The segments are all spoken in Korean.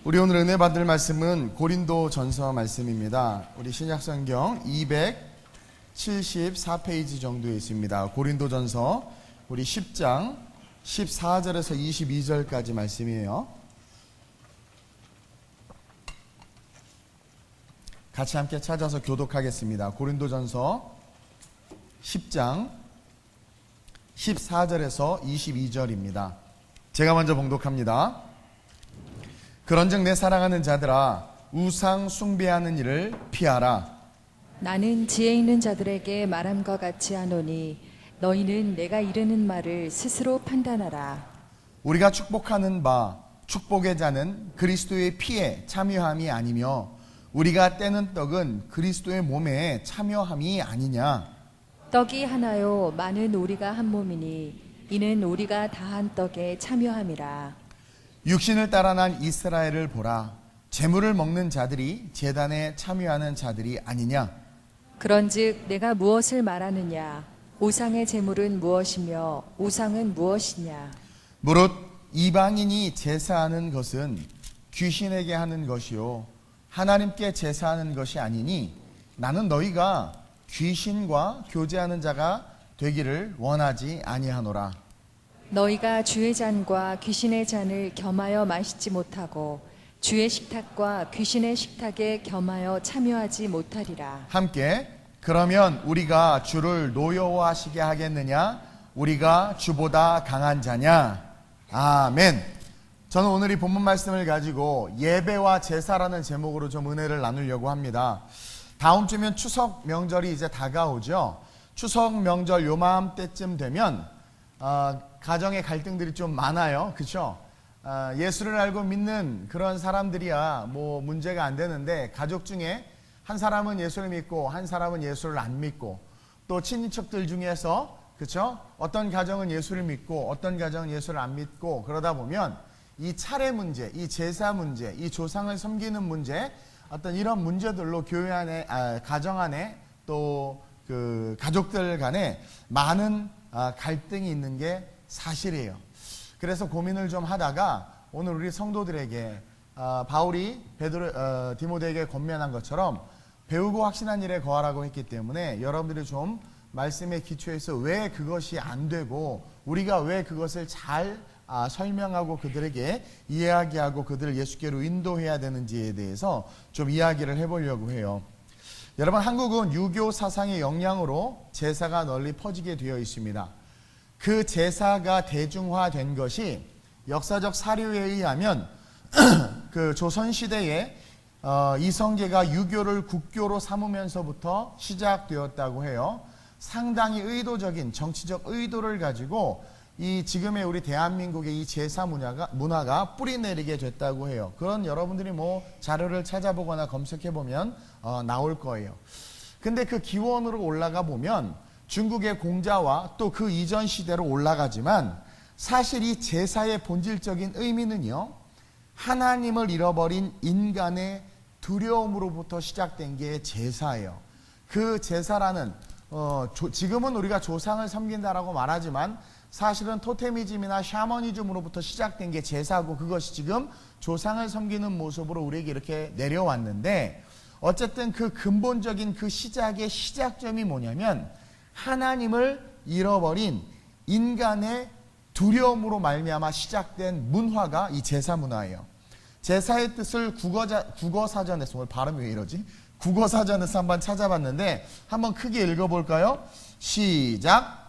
우리 오늘 은혜 받을 말씀은 고린도 전서 말씀입니다. 우리 신약성경 274페이지 정도에 있습니다. 고린도 전서 우리 10장 14절에서 22절까지 말씀이에요. 같이 함께 찾아서 교독하겠습니다. 고린도 전서 10장 14절에서 22절입니다. 제가 먼저 봉독합니다. 그런즉 내 사랑하는 자들아, 우상 숭배하는 일을 피하라. 나는 지혜 있는 자들에게 말함과 같이 하노니 너희는 내가 이르는 말을 스스로 판단하라. 우리가 축복하는 바 축복의 자는 그리스도의 피에 참여함이 아니며 우리가 떼는 떡은 그리스도의 몸에 참여함이 아니냐. 떡이 하나요 많은 우리가 한 몸이니 이는 우리가 다 한 떡에 참여함이라. 육신을 따라 난 이스라엘을 보라. 제물을 먹는 자들이 제단에 참여하는 자들이 아니냐. 그런즉 내가 무엇을 말하느냐. 우상의 제물은 무엇이며 우상은 무엇이냐. 무릇 이방인이 제사하는 것은 귀신에게 하는 것이요 하나님께 제사하는 것이 아니니 나는 너희가 귀신과 교제하는 자가 되기를 원하지 아니하노라. 너희가 주의 잔과 귀신의 잔을 겸하여 마시지 못하고 주의 식탁과 귀신의 식탁에 겸하여 참여하지 못하리라. 함께 그러면 우리가 주를 노여워하시게 하겠느냐? 우리가 주보다 강한 자냐? 아멘. 저는 오늘 이 본문 말씀을 가지고 예배와 제사라는 제목으로 좀 은혜를 나누려고 합니다. 다음 주면 추석 명절이 이제 다가오죠. 추석 명절 요맘때쯤 되면 가정의 갈등들이 좀 많아요. 그렇죠? 예수를 알고 믿는 그런 사람들이야 뭐 문제가 안 되는데, 가족 중에 한 사람은 예수를 믿고 한 사람은 예수를 안 믿고, 또 친인척들 중에서 그렇죠? 어떤 가정은 예수를 믿고 어떤 가정은 예수를 안 믿고, 그러다 보면 이 차례 문제, 이 제사 문제, 이 조상을 섬기는 문제, 어떤 이런 문제들로 교회 안에, 가정 안에 또 그 가족들 간에 많은 갈등이 있는 게 사실이에요. 그래서 고민을 좀 하다가 오늘 우리 성도들에게 바울이 디모데에게 권면한 것처럼 배우고 확신한 일에 거하라고 했기 때문에 여러분들이 좀 말씀에 기초해서 왜 그것이 안 되고 우리가 왜 그것을 잘 설명하고 그들에게 이야기하고 그들을 예수께로 인도해야 되는지에 대해서 좀 이야기를 해보려고 해요. 여러분, 한국은 유교 사상의 영향으로 제사가 널리 퍼지게 되어 있습니다. 그 제사가 대중화된 것이 역사적 사료에 의하면 그 조선시대에 이성계가 유교를 국교로 삼으면서부터 시작되었다고 해요. 상당히 의도적인 정치적 의도를 가지고 이 지금의 우리 대한민국의 이 제사 문화가 뿌리내리게 됐다고 해요. 그런 여러분들이 뭐 자료를 찾아보거나 검색해보면 나올 거예요. 근데 그 기원으로 올라가 보면 중국의 공자와 또 그 이전 시대로 올라가지만 사실 이 제사의 본질적인 의미는요, 하나님을 잃어버린 인간의 두려움으로부터 시작된 게 제사예요. 그 제사라는 지금은 우리가 조상을 섬긴다라고 말하지만 사실은 토테미즘이나 샤머니즘으로부터 시작된 게 제사고, 그것이 지금 조상을 섬기는 모습으로 우리에게 이렇게 내려왔는데, 어쨌든 그 근본적인 그 시작의 시작점이 뭐냐면 하나님을 잃어버린 인간의 두려움으로 말미암아 시작된 문화가 이 제사 문화예요. 제사의 뜻을 국어사전에서, 오늘 발음이 왜 이러지? 국어사전에서 한번 찾아봤는데 한번 크게 읽어볼까요? 시작.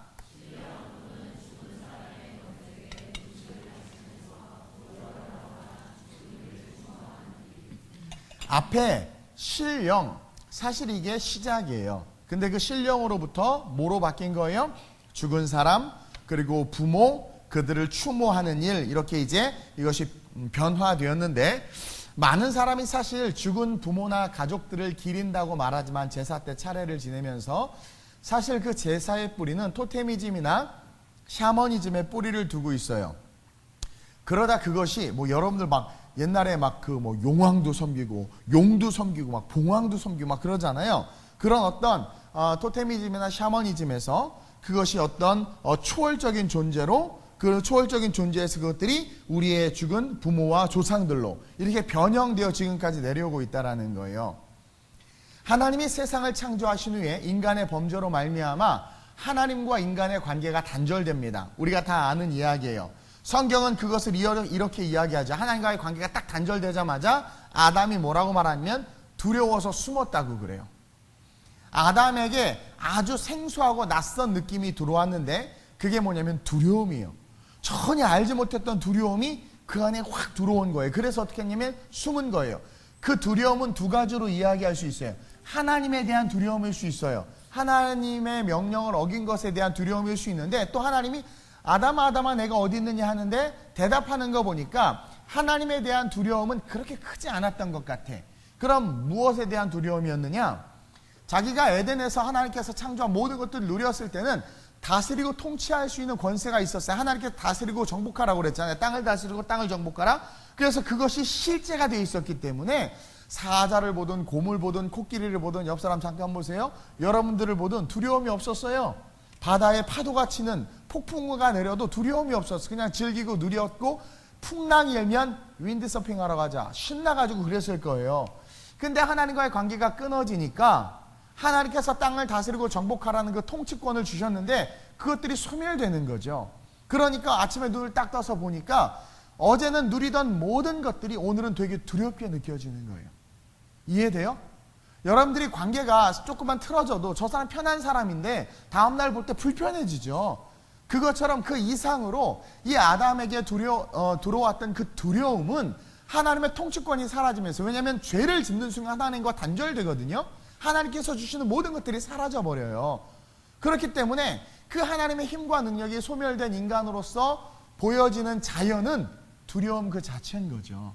앞에 신령, 사실 이게 시작이에요. 근데 그 신령으로부터 뭐로 바뀐 거예요? 죽은 사람, 그리고 부모, 그들을 추모하는 일, 이렇게 이제 이것이 변화되었는데, 많은 사람이 사실 죽은 부모나 가족들을 기린다고 말하지만 제사 때 차례를 지내면서 사실 그 제사의 뿌리는 토테미즘이나 샤머니즘의 뿌리를 두고 있어요. 그러다 그것이 뭐 여러분들 막 옛날에 막 그 뭐 용왕도 섬기고 용도 섬기고 막 봉황도 섬기고 막 그러잖아요. 그런 어떤 토테미즘이나 샤머니즘에서 그것이 어떤 초월적인 존재로 그 초월적인 존재에서 그것들이 우리의 죽은 부모와 조상들로 이렇게 변형되어 지금까지 내려오고 있다는 거예요. 하나님이 세상을 창조하신 후에 인간의 범죄로 말미암아 하나님과 인간의 관계가 단절됩니다. 우리가 다 아는 이야기예요. 성경은 그것을 이렇게 이야기하죠. 하나님과의 관계가 딱 단절되자마자 아담이 뭐라고 말하냐면 두려워서 숨었다고 그래요. 아담에게 아주 생소하고 낯선 느낌이 들어왔는데 그게 뭐냐면 두려움이에요. 전혀 알지 못했던 두려움이 그 안에 확 들어온 거예요. 그래서 어떻게 했냐면 숨은 거예요. 그 두려움은 두 가지로 이야기할 수 있어요. 하나님에 대한 두려움일 수 있어요. 하나님의 명령을 어긴 것에 대한 두려움일 수 있는데, 또 하나님이 아담아 내가 어디 있느냐 하는데 대답하는 거 보니까 하나님에 대한 두려움은 그렇게 크지 않았던 것 같아. 그럼 무엇에 대한 두려움이었느냐? 자기가 에덴에서 하나님께서 창조한 모든 것들을 누렸을 때는 다스리고 통치할 수 있는 권세가 있었어요. 하나님께서 다스리고 정복하라고 그랬잖아요. 땅을 다스리고 땅을 정복하라. 그래서 그것이 실제가 되어 있었기 때문에 사자를 보든 곰을 보든 코끼리를 보든, 옆 사람 잠깐 보세요. 여러분들을 보든 두려움이 없었어요. 바다에 파도가 치는 폭풍우가 내려도 두려움이 없었어요. 그냥 즐기고 누렸고, 풍랑이 일면 윈드서핑 하러 가자 신나가지고 그랬을 거예요. 근데 하나님과의 관계가 끊어지니까 하나님께서 땅을 다스리고 정복하라는 그 통치권을 주셨는데 그것들이 소멸되는 거죠. 그러니까 아침에 눈을 딱 떠서 보니까 어제는 누리던 모든 것들이 오늘은 되게 두렵게 느껴지는 거예요. 이해돼요? 여러분들이 관계가 조금만 틀어져도 저 사람 편한 사람인데 다음날 볼 때 불편해지죠. 그것처럼 그 이상으로 이 아담에게 들어왔던 그 두려움은 하나님의 통치권이 사라지면서, 왜냐하면 죄를 짓는 순간 하나님과 단절되거든요. 하나님께서 주시는 모든 것들이 사라져버려요. 그렇기 때문에 그 하나님의 힘과 능력이 소멸된 인간으로서 보여지는 자연은 두려움 그 자체인 거죠.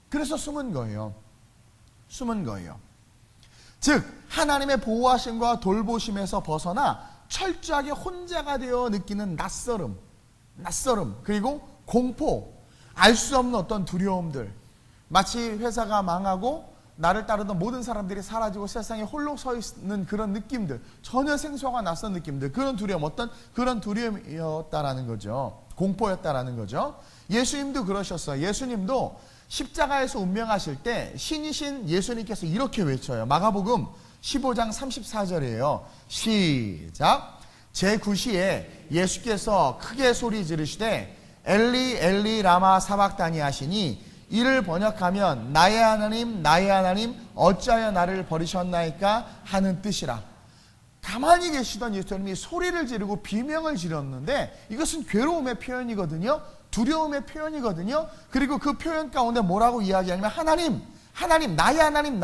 그래서 숨은 거예요. 숨은 거예요. 즉 하나님의 보호하심과 돌보심에서 벗어나 철저하게 혼자가 되어 느끼는 낯설음, 그리고 공포, 알 수 없는 어떤 두려움들, 마치 회사가 망하고 나를 따르던 모든 사람들이 사라지고 세상에 홀로 서 있는 그런 느낌들, 전혀 생소하고 낯선 느낌들, 그런 두려움, 어떤 그런 두려움이었다라는 거죠. 공포였다라는 거죠. 예수님도 그러셨어요. 예수님도 십자가에서 운명하실 때 신이신 예수님께서 이렇게 외쳐요. 마가복음 15장 34절이에요. 시작. 제9시에 예수께서 크게 소리 지르시되 엘리 엘리 라마 사박다니 하시니, 이를 번역하면 나의 하나님 어찌하여 나를 버리셨나이까 하는 뜻이라. 가만히 계시던 예수님이 소리를 지르고 비명을 지렀는데 이것은 괴로움의 표현이거든요. 두려움의 표현이거든요. 그리고 그 표현 가운데 뭐라고 이야기하냐면 하나님, 나의 하나님,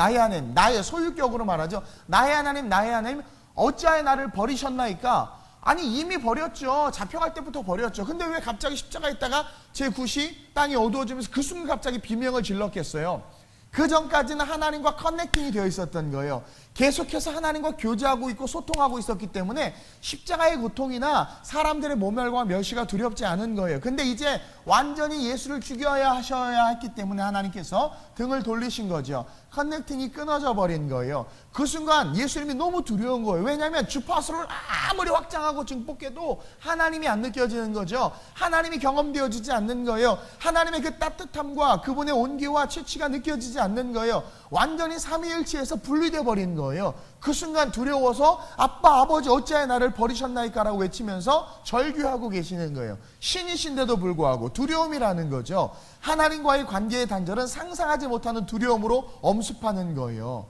나의 소유격으로 말하죠. 나의 하나님 어찌하여 나를 버리셨나이까. 아니 이미 버렸죠. 잡혀갈 때부터 버렸죠. 근데 왜 갑자기 십자가에 있다가 제9시 땅이 어두워지면서 그 순간 갑자기 비명을 질렀겠어요. 그 전까지는 하나님과 커넥팅이 되어 있었던 거예요. 계속해서 하나님과 교제하고 있고 소통하고 있었기 때문에 십자가의 고통이나 사람들의 모멸과 멸시가 두렵지 않은 거예요. 근데 이제 완전히 예수를 죽여야 하셔야 했기 때문에 하나님께서 등을 돌리신 거죠. 커넥팅이 끊어져 버린 거예요. 그 순간 예수님이 너무 두려운 거예요. 왜냐하면 주파수를 아무리 확장하고 증폭해도 하나님이 안 느껴지는 거죠. 하나님이 경험되어지지 않는 거예요. 하나님의 그 따뜻함과 그분의 온기와 채취가 느껴지지 않는 거예요. 완전히 삼위일체에서 분리되어 버린 거예요. 그 순간 두려워서 아빠 아버지 어찌하여 나를 버리셨나이까 라고 외치면서 절규하고 계시는 거예요. 신이신데도 불구하고 두려움이라는 거죠. 하나님과의 관계의 단절은 상상하지 못하는 두려움으로 엄습하는 거예요.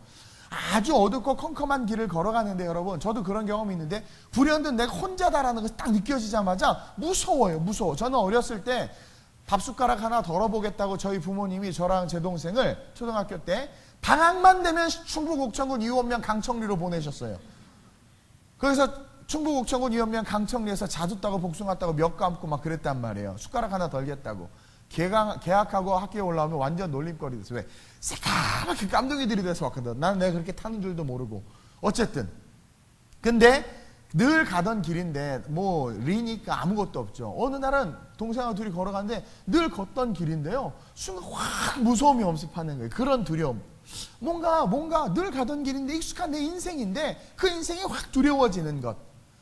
아주 어둡고 컴컴한 길을 걸어가는데, 여러분 저도 그런 경험이 있는데 불현듯 내가 혼자다라는 것이 딱 느껴지자마자 무서워요. 저는 어렸을 때 밥숟가락 하나 덜어보겠다고 저희 부모님이 저랑 제 동생을 초등학교 때 방학만 되면 충북 옥천군 이원면 강청리로 보내셨어요. 그래서 충북 옥천군 이원면 강청리에서 자주 따고 복숭아 따고 몇 감고 막 그랬단 말이에요. 숟가락 하나 덜겠다고. 개학하고 학교에 올라오면 완전 놀림거리 됐어요. 왜? 새까맣게 깜둥이들이 돼서 왔거든. 나는 내가 그렇게 타는 줄도 모르고. 어쨌든 근데 늘 가던 길인데 뭐 리니까 아무것도 없죠. 어느 날은 동생하고 둘이 걸어가는데 늘 걷던 길인데요, 순간 확 무서움이 엄습하는 거예요. 그런 두려움. 뭔가 늘 가던 길인데 익숙한 내 인생인데 그 인생이 확 두려워지는 것.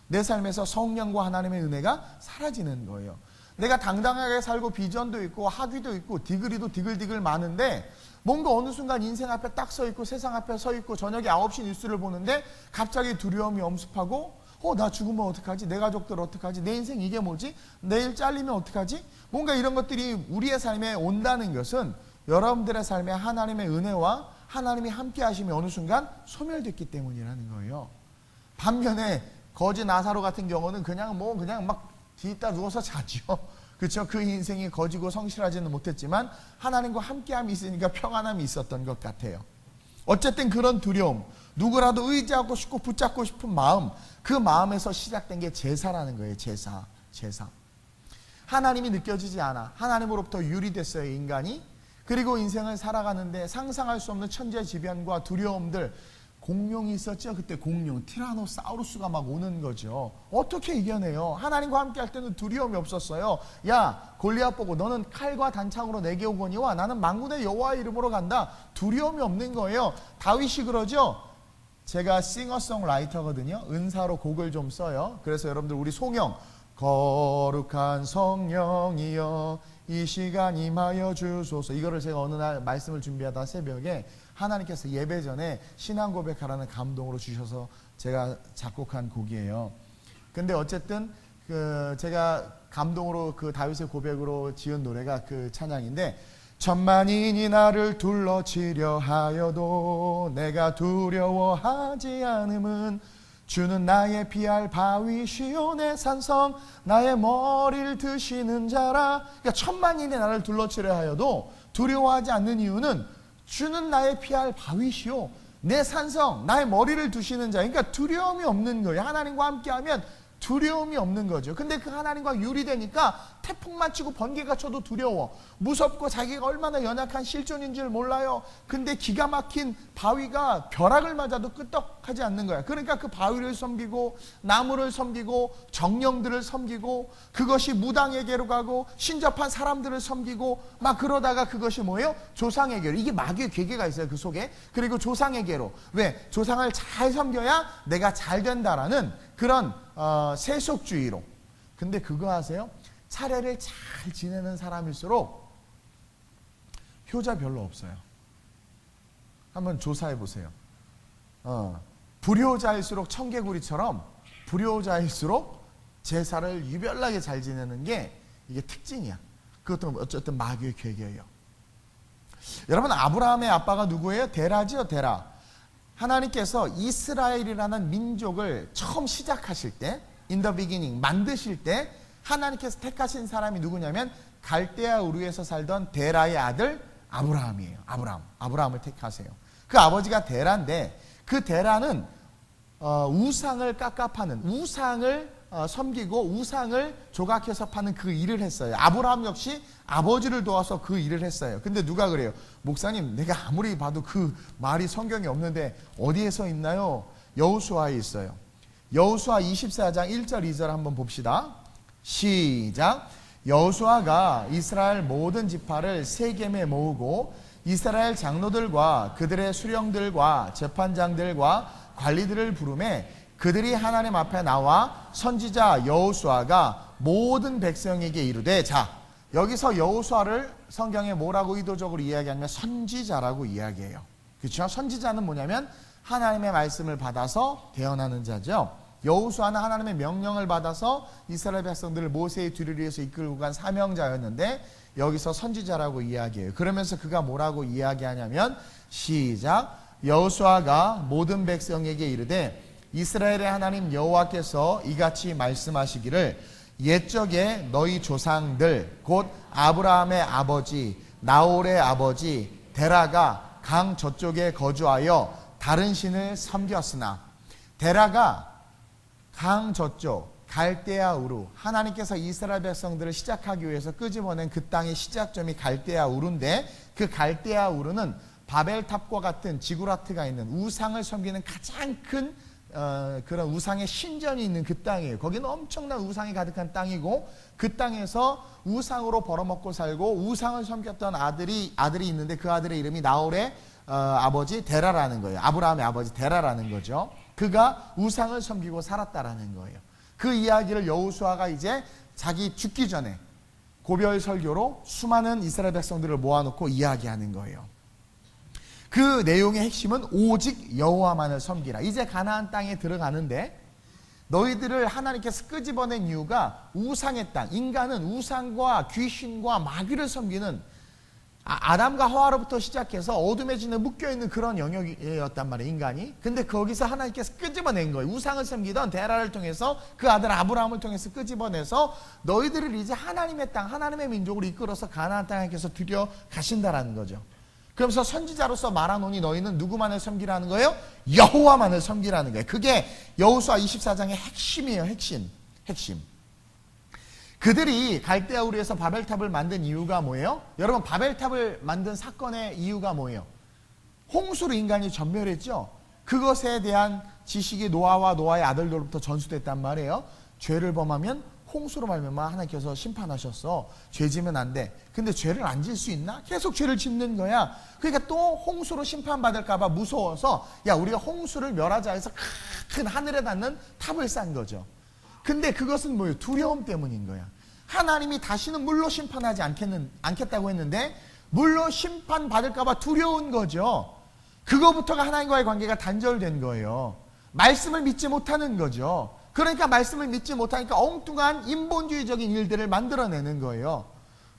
내 삶에서 성령과 하나님의 은혜가 사라지는 거예요. 내가 당당하게 살고 비전도 있고 학위도 있고 디그리도 디글디글 많은데 뭔가 어느 순간 인생 앞에 딱 서 있고 세상 앞에 서 있고 저녁에 9시 뉴스를 보는데 갑자기 두려움이 엄습하고 나 죽으면 어떡하지? 내 가족들 어떡하지? 내 인생 이게 뭐지? 내일 잘리면 어떡하지? 뭔가 이런 것들이 우리의 삶에 온다는 것은 여러분들의 삶에 하나님의 은혜와 하나님이 함께 하심이 어느 순간 소멸됐기 때문이라는 거예요. 반면에 거지 나사로 같은 경우는 그냥 막 뒤있다 누워서 자죠. 그렇죠? 그 인생이 거지고 성실하지는 못했지만 하나님과 함께함이 있으니까 평안함이 있었던 것 같아요. 어쨌든 그런 두려움, 누구라도 의지하고 싶고 붙잡고 싶은 마음, 그 마음에서 시작된 게 제사라는 거예요. 제사. 하나님이 느껴지지 않아. 하나님으로부터 유리됐어요, 인간이. 그리고 인생을 살아가는데 상상할 수 없는 천재지변과 두려움들, 공룡이 있었죠. 그때 공룡, 티라노사우루스가 막 오는 거죠. 어떻게 이겨내요? 하나님과 함께 할 때는 두려움이 없었어요. 야, 골리앗 보고 너는 칼과 단창으로 내게 오거니와 나는 만군의 여호와의 이름으로 간다. 두려움이 없는 거예요. 다윗이 그러죠. 제가 싱어송라이터거든요. 은사로 곡을 좀 써요. 그래서 여러분들 우리 송영, 거룩한 성령이여 이 시간 임하여 주소서. 이거를 제가 어느 날 말씀을 준비하다 새벽에 하나님께서 예배 전에 신앙 고백하라는 감동으로 주셔서 제가 작곡한 곡이에요. 근데 어쨌든 제가 감동으로 그 다윗의 고백으로 지은 노래가 그 찬양인데, 천만인이 나를 둘러치려 하여도 내가 두려워하지 않음은 주는 나의 피할 바위시오 내 산성 나의 머리를 드시는 자라. 그러니까 천만인이 나를 둘러치려 하여도 두려워하지 않는 이유는 주는 나의 피할 바위시오 내 산성 나의 머리를 두시는 자. 그러니까 두려움이 없는 거예요. 하나님과 함께하면 두려움이 없는 거죠. 근데 그 하나님과 유리되니까 태풍만 치고 번개가 쳐도 두려워. 무섭고 자기가 얼마나 연약한 실존인 줄 몰라요. 근데 기가 막힌 바위가 벼락을 맞아도 끄떡하지 않는 거야. 그러니까 그 바위를 섬기고 나무를 섬기고 정령들을 섬기고 그것이 무당에게로 가고 신접한 사람들을 섬기고 막 그러다가 그것이 뭐예요? 조상에게로. 이게 마귀의 괴계가 있어요, 그 속에. 그리고 조상에게로. 왜? 조상을 잘 섬겨야 내가 잘 된다라는 그런 세속주의로. 근데 그거 아세요? 차례를 잘 지내는 사람일수록 효자 별로 없어요. 한번 조사해 보세요. 불효자일수록 청개구리처럼 불효자일수록 제사를 유별나게 잘 지내는 게 이게 특징이야. 그것도 어쨌든 마귀의 괴계예요. 여러분, 아브라함의 아빠가 누구예요? 데라지요, 데라. 하나님께서 이스라엘이라는 민족을 처음 시작하실 때, in the beginning, 만드실 때 하나님께서 택하신 사람이 누구냐면 갈대아 우르에서 살던 데라의 아들 아브라함이에요. 아브라함을 택하세요. 그 아버지가 데라인데 그 데라는 우상을 깝깝하는, 우상을 섬기고 우상을 조각해서 파는 그 일을 했어요. 아브라함 역시 아버지를 도와서 그 일을 했어요. 근데 누가 그래요? 목사님, 내가 아무리 봐도 그 말이 성경에 없는데 어디에서 있나요? 여호수아에 있어요. 여호수아 24장 1절 2절 한번 봅시다. 시작. 여호수아가 이스라엘 모든 지파를 세겜에 모으고 이스라엘 장로들과 그들의 수령들과 재판장들과 관리들을 부르매 그들이 하나님 앞에 나와 선지자 여호수아가 모든 백성에게 이르되. 자, 여기서 여호수아를 성경에 뭐라고 의도적으로 이야기하냐면 선지자라고 이야기해요. 그렇죠? 선지자는 뭐냐면 하나님의 말씀을 받아서 대언하는 자죠. 여호수아는 하나님의 명령을 받아서 이스라엘 백성들을 모세의 뒤를 위해서 이끌고 간 사명자였는데 여기서 선지자라고 이야기해요. 그러면서 그가 뭐라고 이야기하냐면 시작. 여호수아가 모든 백성에게 이르되 이스라엘의 하나님 여호와께서 이같이 말씀하시기를 옛적에 너희 조상들 곧 아브라함의 아버지 나홀의 아버지 데라가 강 저쪽에 거주하여 다른 신을 섬겼으나. 데라가 강 저쪽 갈대아 우루, 하나님께서 이스라엘 백성들을 시작하기 위해서 끄집어낸 그 땅의 시작점이 갈대아 우루인데 그 갈대아 우루는 바벨탑과 같은 지구라트가 있는 우상을 섬기는 가장 큰 그런 우상의 신전이 있는 그 땅이에요. 거기는 엄청난 우상이 가득한 땅이고 그 땅에서 우상으로 벌어먹고 살고 우상을 섬겼던 아들이 있는데 그 아들의 이름이 나홀의 아버지 데라라는 거예요. 아브라함의 아버지 데라라는 거죠. 그가 우상을 섬기고 살았다라는 거예요. 그 이야기를 여호수아가 이제 자기 죽기 전에 고별 설교로 수많은 이스라엘 백성들을 모아놓고 이야기하는 거예요. 그 내용의 핵심은 오직 여호와만을 섬기라. 이제 가나안 땅에 들어가는데 너희들을 하나님께서 끄집어낸 이유가 우상의 땅, 인간은 우상과 귀신과 마귀를 섬기는 아담과 하와로부터 시작해서 어둠의 진에 묶여있는 그런 영역이었단 말이에요, 인간이. 근데 거기서 하나님께서 끄집어낸 거예요. 우상을 섬기던 데라를 통해서 그 아들 아브라함을 통해서 끄집어내서 너희들을 이제 하나님의 땅, 하나님의 민족으로 이끌어서 가나안 땅에서 들여가신다라는 거죠. 그러면서 선지자로서 말하노니 너희는 누구만을 섬기라는 거예요? 여호와만을 섬기라는 거예요. 그게 여호수아 24장의 핵심이에요. 핵심. 그들이 갈대아 우르에서 바벨탑을 만든 이유가 뭐예요? 여러분, 바벨탑을 만든 사건의 이유가 뭐예요? 홍수로 인간이 전멸했죠. 그것에 대한 지식이 노아와 노아의 아들들로부터 전수됐단 말이에요. 죄를 범하면 홍수로 말미암아 하나님께서 심판하셨어. 죄 지면 안 돼. 근데 죄를 안 질 수 있나? 계속 죄를 짓는 거야. 그러니까 또 홍수로 심판받을까 봐 무서워서 야, 우리가 홍수를 멸하자 해서 큰 하늘에 닿는 탑을 쌓은 거죠. 근데 그것은 뭐예요? 두려움 때문인 거야. 하나님이 다시는 물로 심판하지 않겠다고 했는데 물로 심판받을까 봐 두려운 거죠. 그거부터가 하나님과의 관계가 단절된 거예요. 말씀을 믿지 못하는 거죠. 그러니까 말씀을 믿지 못하니까 엉뚱한 인본주의적인 일들을 만들어내는 거예요.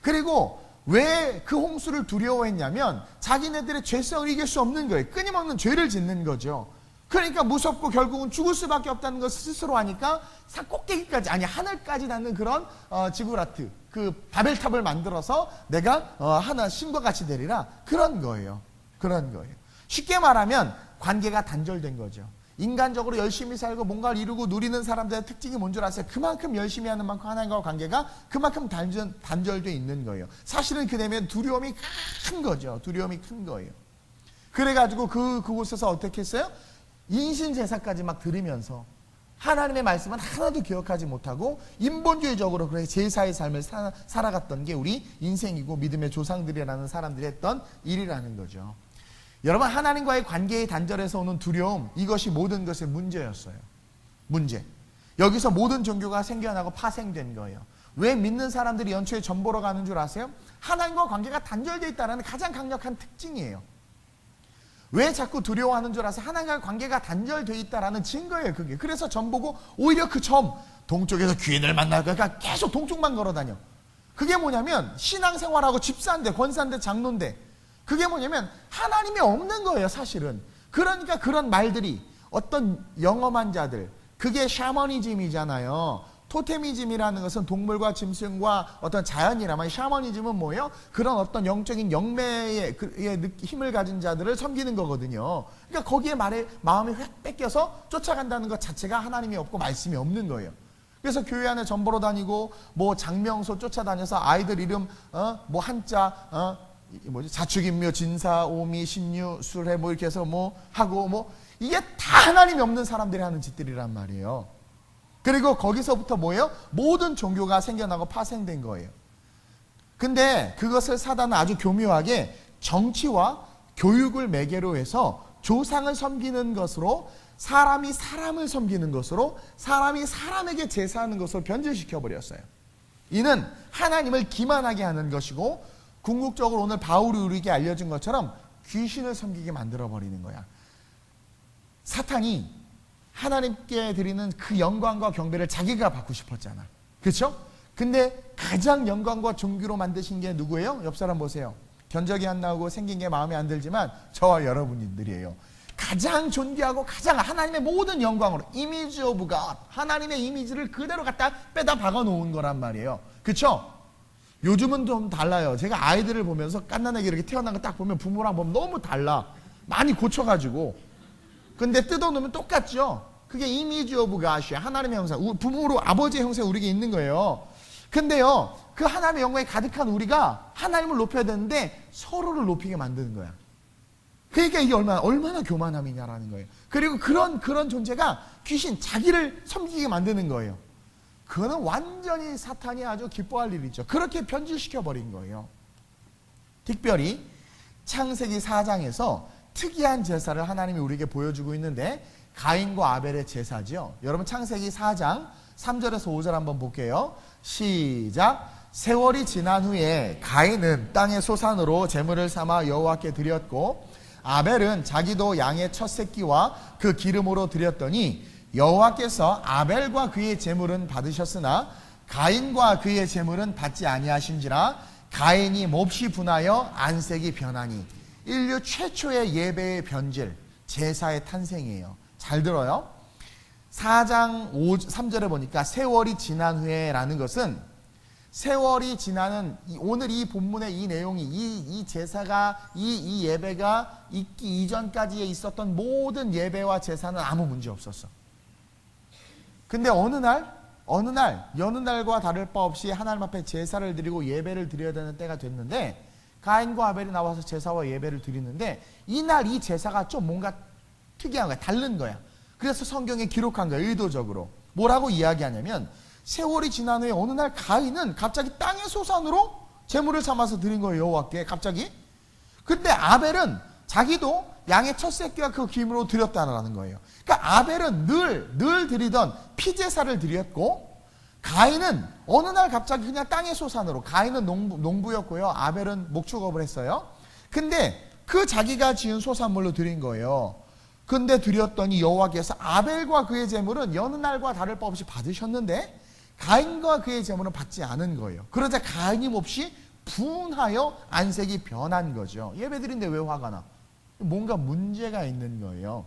그리고 왜 그 홍수를 두려워했냐면 자기네들의 죄성을 이길 수 없는 거예요. 끊임없는 죄를 짓는 거죠. 그러니까 무섭고 결국은 죽을 수밖에 없다는 것을 스스로 하니까 산 꼭대기까지, 아니 하늘까지 닿는 그런 지구라트, 그 바벨탑을 만들어서 내가 하나 신과 같이 되리라, 그런 거예요. 쉽게 말하면 관계가 단절된 거죠. 인간적으로 열심히 살고 뭔가를 이루고 누리는 사람들의 특징이 뭔 줄 아세요? 그만큼 열심히 하는 만큼 하나님과 관계가 그만큼 단절되어 있는 거예요. 사실은 그러면 두려움이 큰 거죠. 그래가지고 그곳에서 어떻게 했어요? 인신제사까지 막 들으면서 하나님의 말씀은 하나도 기억하지 못하고 인본주의적으로 그렇게 제사의 삶을 살아갔던 게 우리 인생이고 믿음의 조상들이라는 사람들이 했던 일이라는 거죠. 여러분, 하나님과의 관계의 단절에서 오는 두려움, 이것이 모든 것의 문제였어요. 여기서 모든 종교가 생겨나고 파생된 거예요. 왜 믿는 사람들이 연초에 전 보러 가는 줄 아세요? 하나님과 관계가 단절되어 있다는 가장 강력한 특징이에요. 왜 자꾸 두려워하는 줄 아세요? 하나님과 관계가 단절되어 있다는 증거예요, 그게. 그래서 전 보고 오히려 그 점, 동쪽에서 귀인을 만나니까 그러니까 계속 동쪽만 걸어다녀. 그게 뭐냐면 신앙생활하고 집사인데, 권사인데, 장로인데, 그게 뭐냐면 하나님이 없는 거예요, 사실은. 그러니까 그런 말들이 어떤 영험한 자들, 그게 샤머니즘이잖아요. 토테미즘이라는 것은 동물과 짐승과 어떤 자연이라면, 샤머니즘은 뭐예요? 그런 어떤 영적인 영매의 힘을 가진 자들을 섬기는 거거든요. 그러니까 거기에 마음이 획 뺏겨서 쫓아간다는 것 자체가 하나님이 없고 말씀이 없는 거예요. 그래서 교회 안에 전 보러 다니고 뭐 장명소 쫓아다녀서 아이들 이름 뭐 한자 자축인묘 진사 오미 신유 술해 뭐 이렇게 해서 뭐 하고 뭐 이게 다 하나님이 없는 사람들이 하는 짓들이란 말이에요. 그리고 거기서부터 뭐예요? 모든 종교가 생겨나고 파생된 거예요. 근데 그것을 사단은 아주 교묘하게 정치와 교육을 매개로 해서 조상을 섬기는 것으로, 사람이 사람을 섬기는 것으로, 사람이 사람에게 제사하는 것으로 변질시켜 버렸어요. 이는 하나님을 기만하게 하는 것이고, 궁극적으로 오늘 바울이 우리에게 알려준 것처럼 귀신을 섬기게 만들어 버리는 거야. 사탄이 하나님께 드리는 그 영광과 경배를 자기가 받고 싶었잖아. 그렇죠? 근데 가장 영광과 존귀로 만드신 게 누구예요? 옆 사람 보세요. 견적이 안 나오고 생긴 게 마음에 안 들지만 저와 여러분들이에요. 가장 존귀하고 가장 하나님의 모든 영광으로, 이미지 오브 갓, 하나님의 이미지를 그대로 갖다 빼다 박아 놓은 거란 말이에요. 그렇죠? 요즘은 좀 달라요. 제가 아이들을 보면서 갓난아기 이렇게 태어난 거 딱 보면 부모랑 보면 너무 달라. 많이 고쳐가지고. 근데 뜯어놓으면 똑같죠. 그게 이미지 오브 갓이야. 하나님의 형상. 부모로 아버지의 형상이 우리에게 있는 거예요. 근데요, 그 하나님의 영광이 가득한 우리가 하나님을 높여야 되는데 서로를 높이게 만드는 거야. 그러니까 이게 얼마나 교만함이냐라는 거예요. 그리고 그런 존재가 귀신, 자기를 섬기게 만드는 거예요. 그거는 완전히 사탄이 아주 기뻐할 일이죠. 그렇게 변질시켜버린 거예요. 특별히 창세기 4장에서 특이한 제사를 하나님이 우리에게 보여주고 있는데, 가인과 아벨의 제사죠. 여러분, 창세기 4장 3절에서 5절 한번 볼게요. 시작. 세월이 지난 후에 가인은 땅의 소산으로 제물을 삼아 여호와께 드렸고 아벨은 자기도 양의 첫 새끼와 그 기름으로 드렸더니 여호와께서 아벨과 그의 제물은 받으셨으나 가인과 그의 제물은 받지 아니하신지라 가인이 몹시 분하여 안색이 변하니. 인류 최초의 예배의 변질, 제사의 탄생이에요. 잘 들어요. 4장 3절에 보니까 세월이 지난 후에라는 것은 세월이 지나는 오늘 이 본문의 이 내용이 이 제사가 이 예배가 있기 이전까지에 있었던 모든 예배와 제사는 아무 문제 없었어. 근데 어느 날 여느 날과 다를 바 없이 하나님 앞에 제사를 드리고 예배를 드려야 되는 때가 됐는데 가인과 아벨이 나와서 제사와 예배를 드리는데 이날 이 제사가 좀 뭔가 특이한 거야. 다른 거야. 그래서 성경에 기록한 거야. 의도적으로. 뭐라고 이야기하냐면 세월이 지난 후에 어느 날 가인은 갑자기 땅의 소산으로 제물을 삼아서 드린 거예요. 여호와께 갑자기. 근데 아벨은 자기도 양의 첫 새끼와 그 기름으로 드렸다는 거예요. 그러니까 아벨은 늘 드리던 피제사를 드렸고 가인은 어느 날 갑자기 그냥 땅의 소산으로 가인은 농부였고요. 아벨은 목축업을 했어요. 근데 그 자기가 지은 소산물로 드린 거예요. 근데 드렸더니 여호와께서 아벨과 그의 제물은 여느 날과 다를 바 없이 받으셨는데 가인과 그의 제물은 받지 않은 거예요. 그러자 가인이 몹시 분하여 안색이 변한 거죠. 예배드린데 왜 화가 나? 뭔가 문제가 있는 거예요.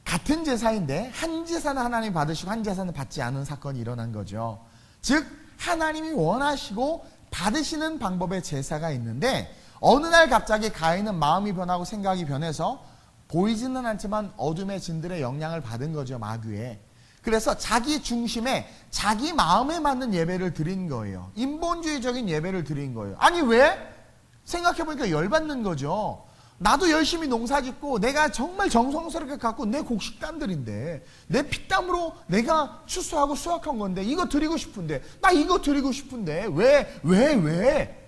같은 제사인데 한 제사는 하나님이 받으시고 한 제사는 받지 않은 사건이 일어난 거죠. 즉 하나님이 원하시고 받으시는 방법의 제사가 있는데 어느 날 갑자기 가인은 마음이 변하고 생각이 변해서 보이지는 않지만 어둠의 진들의 영향을 받은 거죠. 마귀에. 그래서 자기 중심에 자기 마음에 맞는 예배를 드린 거예요. 인본주의적인 예배를 드린 거예요. 아니 왜? 생각해보니까 열받는 거죠. 나도 열심히 농사 짓고 내가 정말 정성스럽게 갖고 내 곡식단들인데 내 피땀으로 내가 추수하고 수확한 건데 이거 드리고 싶은데 나 이거 드리고 싶은데 왜?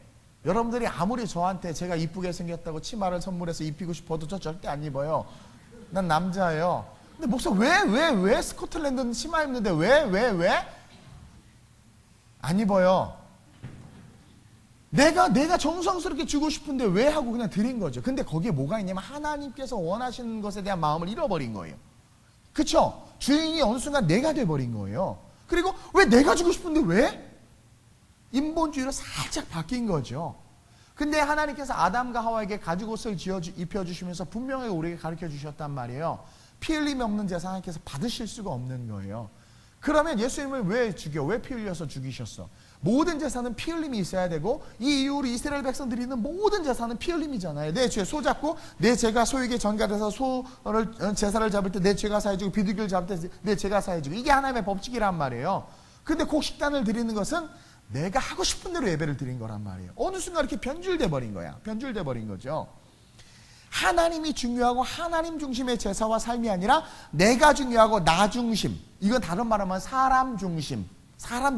여러분들이 아무리 저한테 제가 이쁘게 생겼다고 치마를 선물해서 입히고 싶어도 저 절대 안 입어요. 난 남자예요. 근데 목사 왜 스코틀랜드는 치마 입는데 왜? 안 입어요. 내가 정성스럽게 주고 싶은데 왜 하고 그냥 드린 거죠. 근데 거기에 뭐가 있냐면 하나님께서 원하시는 것에 대한 마음을 잃어버린 거예요. 그쵸? 주인이 어느 순간 내가 돼버린 거예요. 그리고 왜 내가 주고 싶은데 왜? 인본주의로 살짝 바뀐 거죠. 근데 하나님께서 아담과 하와에게 가죽옷을 입혀주시면서 분명하게 우리에게 가르쳐 주셨단 말이에요. 피 흘림이 없는 제사 하나님께서 받으실 수가 없는 거예요. 그러면 예수님을 왜 죽여? 왜 피 흘려서 죽이셨어? 모든 제사는 피 흘림이 있어야 되고 이 이후로 이스라엘 백성 드리는 모든 제사는 피 흘림이잖아요. 내 죄 소 잡고 내 죄가 소에게 전가돼서 소를 제사를 잡을 때 내 죄가 사해지고 비둘기를 잡을 때 내 죄가 사해지고 이게 하나님의 법칙이란 말이에요. 근데 곡식단을 드리는 것은 내가 하고 싶은 대로 예배를 드린 거란 말이에요. 어느 순간 이렇게 변질돼 버린 거야. 변질돼 버린 거죠. 하나님이 중요하고 하나님 중심의 제사와 삶이 아니라 내가 중요하고 나 중심. 이건 다른 말하면 사람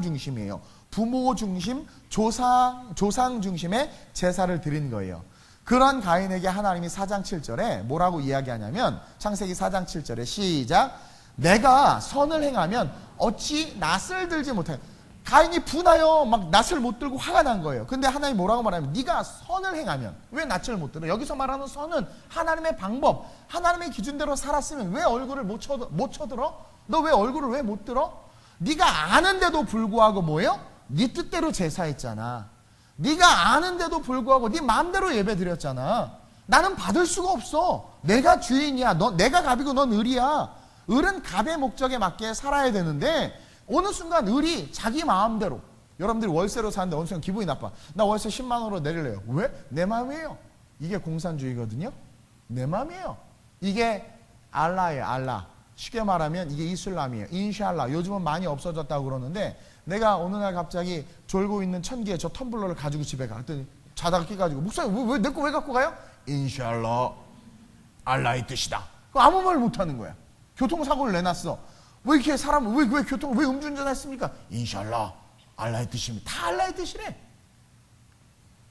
중심이에요. 부모 중심, 조상 중심의 제사를 드린 거예요. 그런 가인에게 하나님이 4장 7절에 뭐라고 이야기하냐면 창세기 4장 7절에 시작. 내가 선을 행하면 어찌 낯을 들지 못해. 가인이 분하여 막 낯을 못 들고 화가 난 거예요. 근데 하나님이 뭐라고 말하냐면 네가 선을 행하면 왜 낯을 못 들어? 여기서 말하는 선은 하나님의 방법, 하나님의 기준대로 살았으면 왜 얼굴을 못 쳐들어? 너 왜 얼굴을 왜 못 들어? 네가 아는데도 불구하고 뭐예요? 네 뜻대로 제사했잖아. 네가 아는데도 불구하고 네 마음대로 예배 드렸잖아. 나는 받을 수가 없어. 내가 주인이야. 내가 갑이고 넌 을이야. 을은 갑의 목적에 맞게 살아야 되는데 어느 순간 을이 자기 마음대로. 여러분들이 월세로 사는데 어느 순간 기분이 나빠. 나 월세 10만 원으로 내릴래요. 왜? 내 마음이에요. 이게 공산주의거든요. 내 마음이에요. 이게 알라예요. 알라. 쉽게 말하면 이게 이슬람이에요. 인샬라. 요즘은 많이 없어졌다고 그러는데 내가 어느 날 갑자기 졸고 있는 천기에 저 텀블러를 가지고 집에 갔더니 자다가 깨가지고 목사님 왜 내 거 왜 갖고 가요? 인샬라. 알라의 뜻이다. 아무 말 못하는 거야. 교통사고를 내놨어. 왜 이렇게 사람 왜 음주운전했습니까? 인샬라. 알라의 뜻입니다. 다 알라의 뜻이래.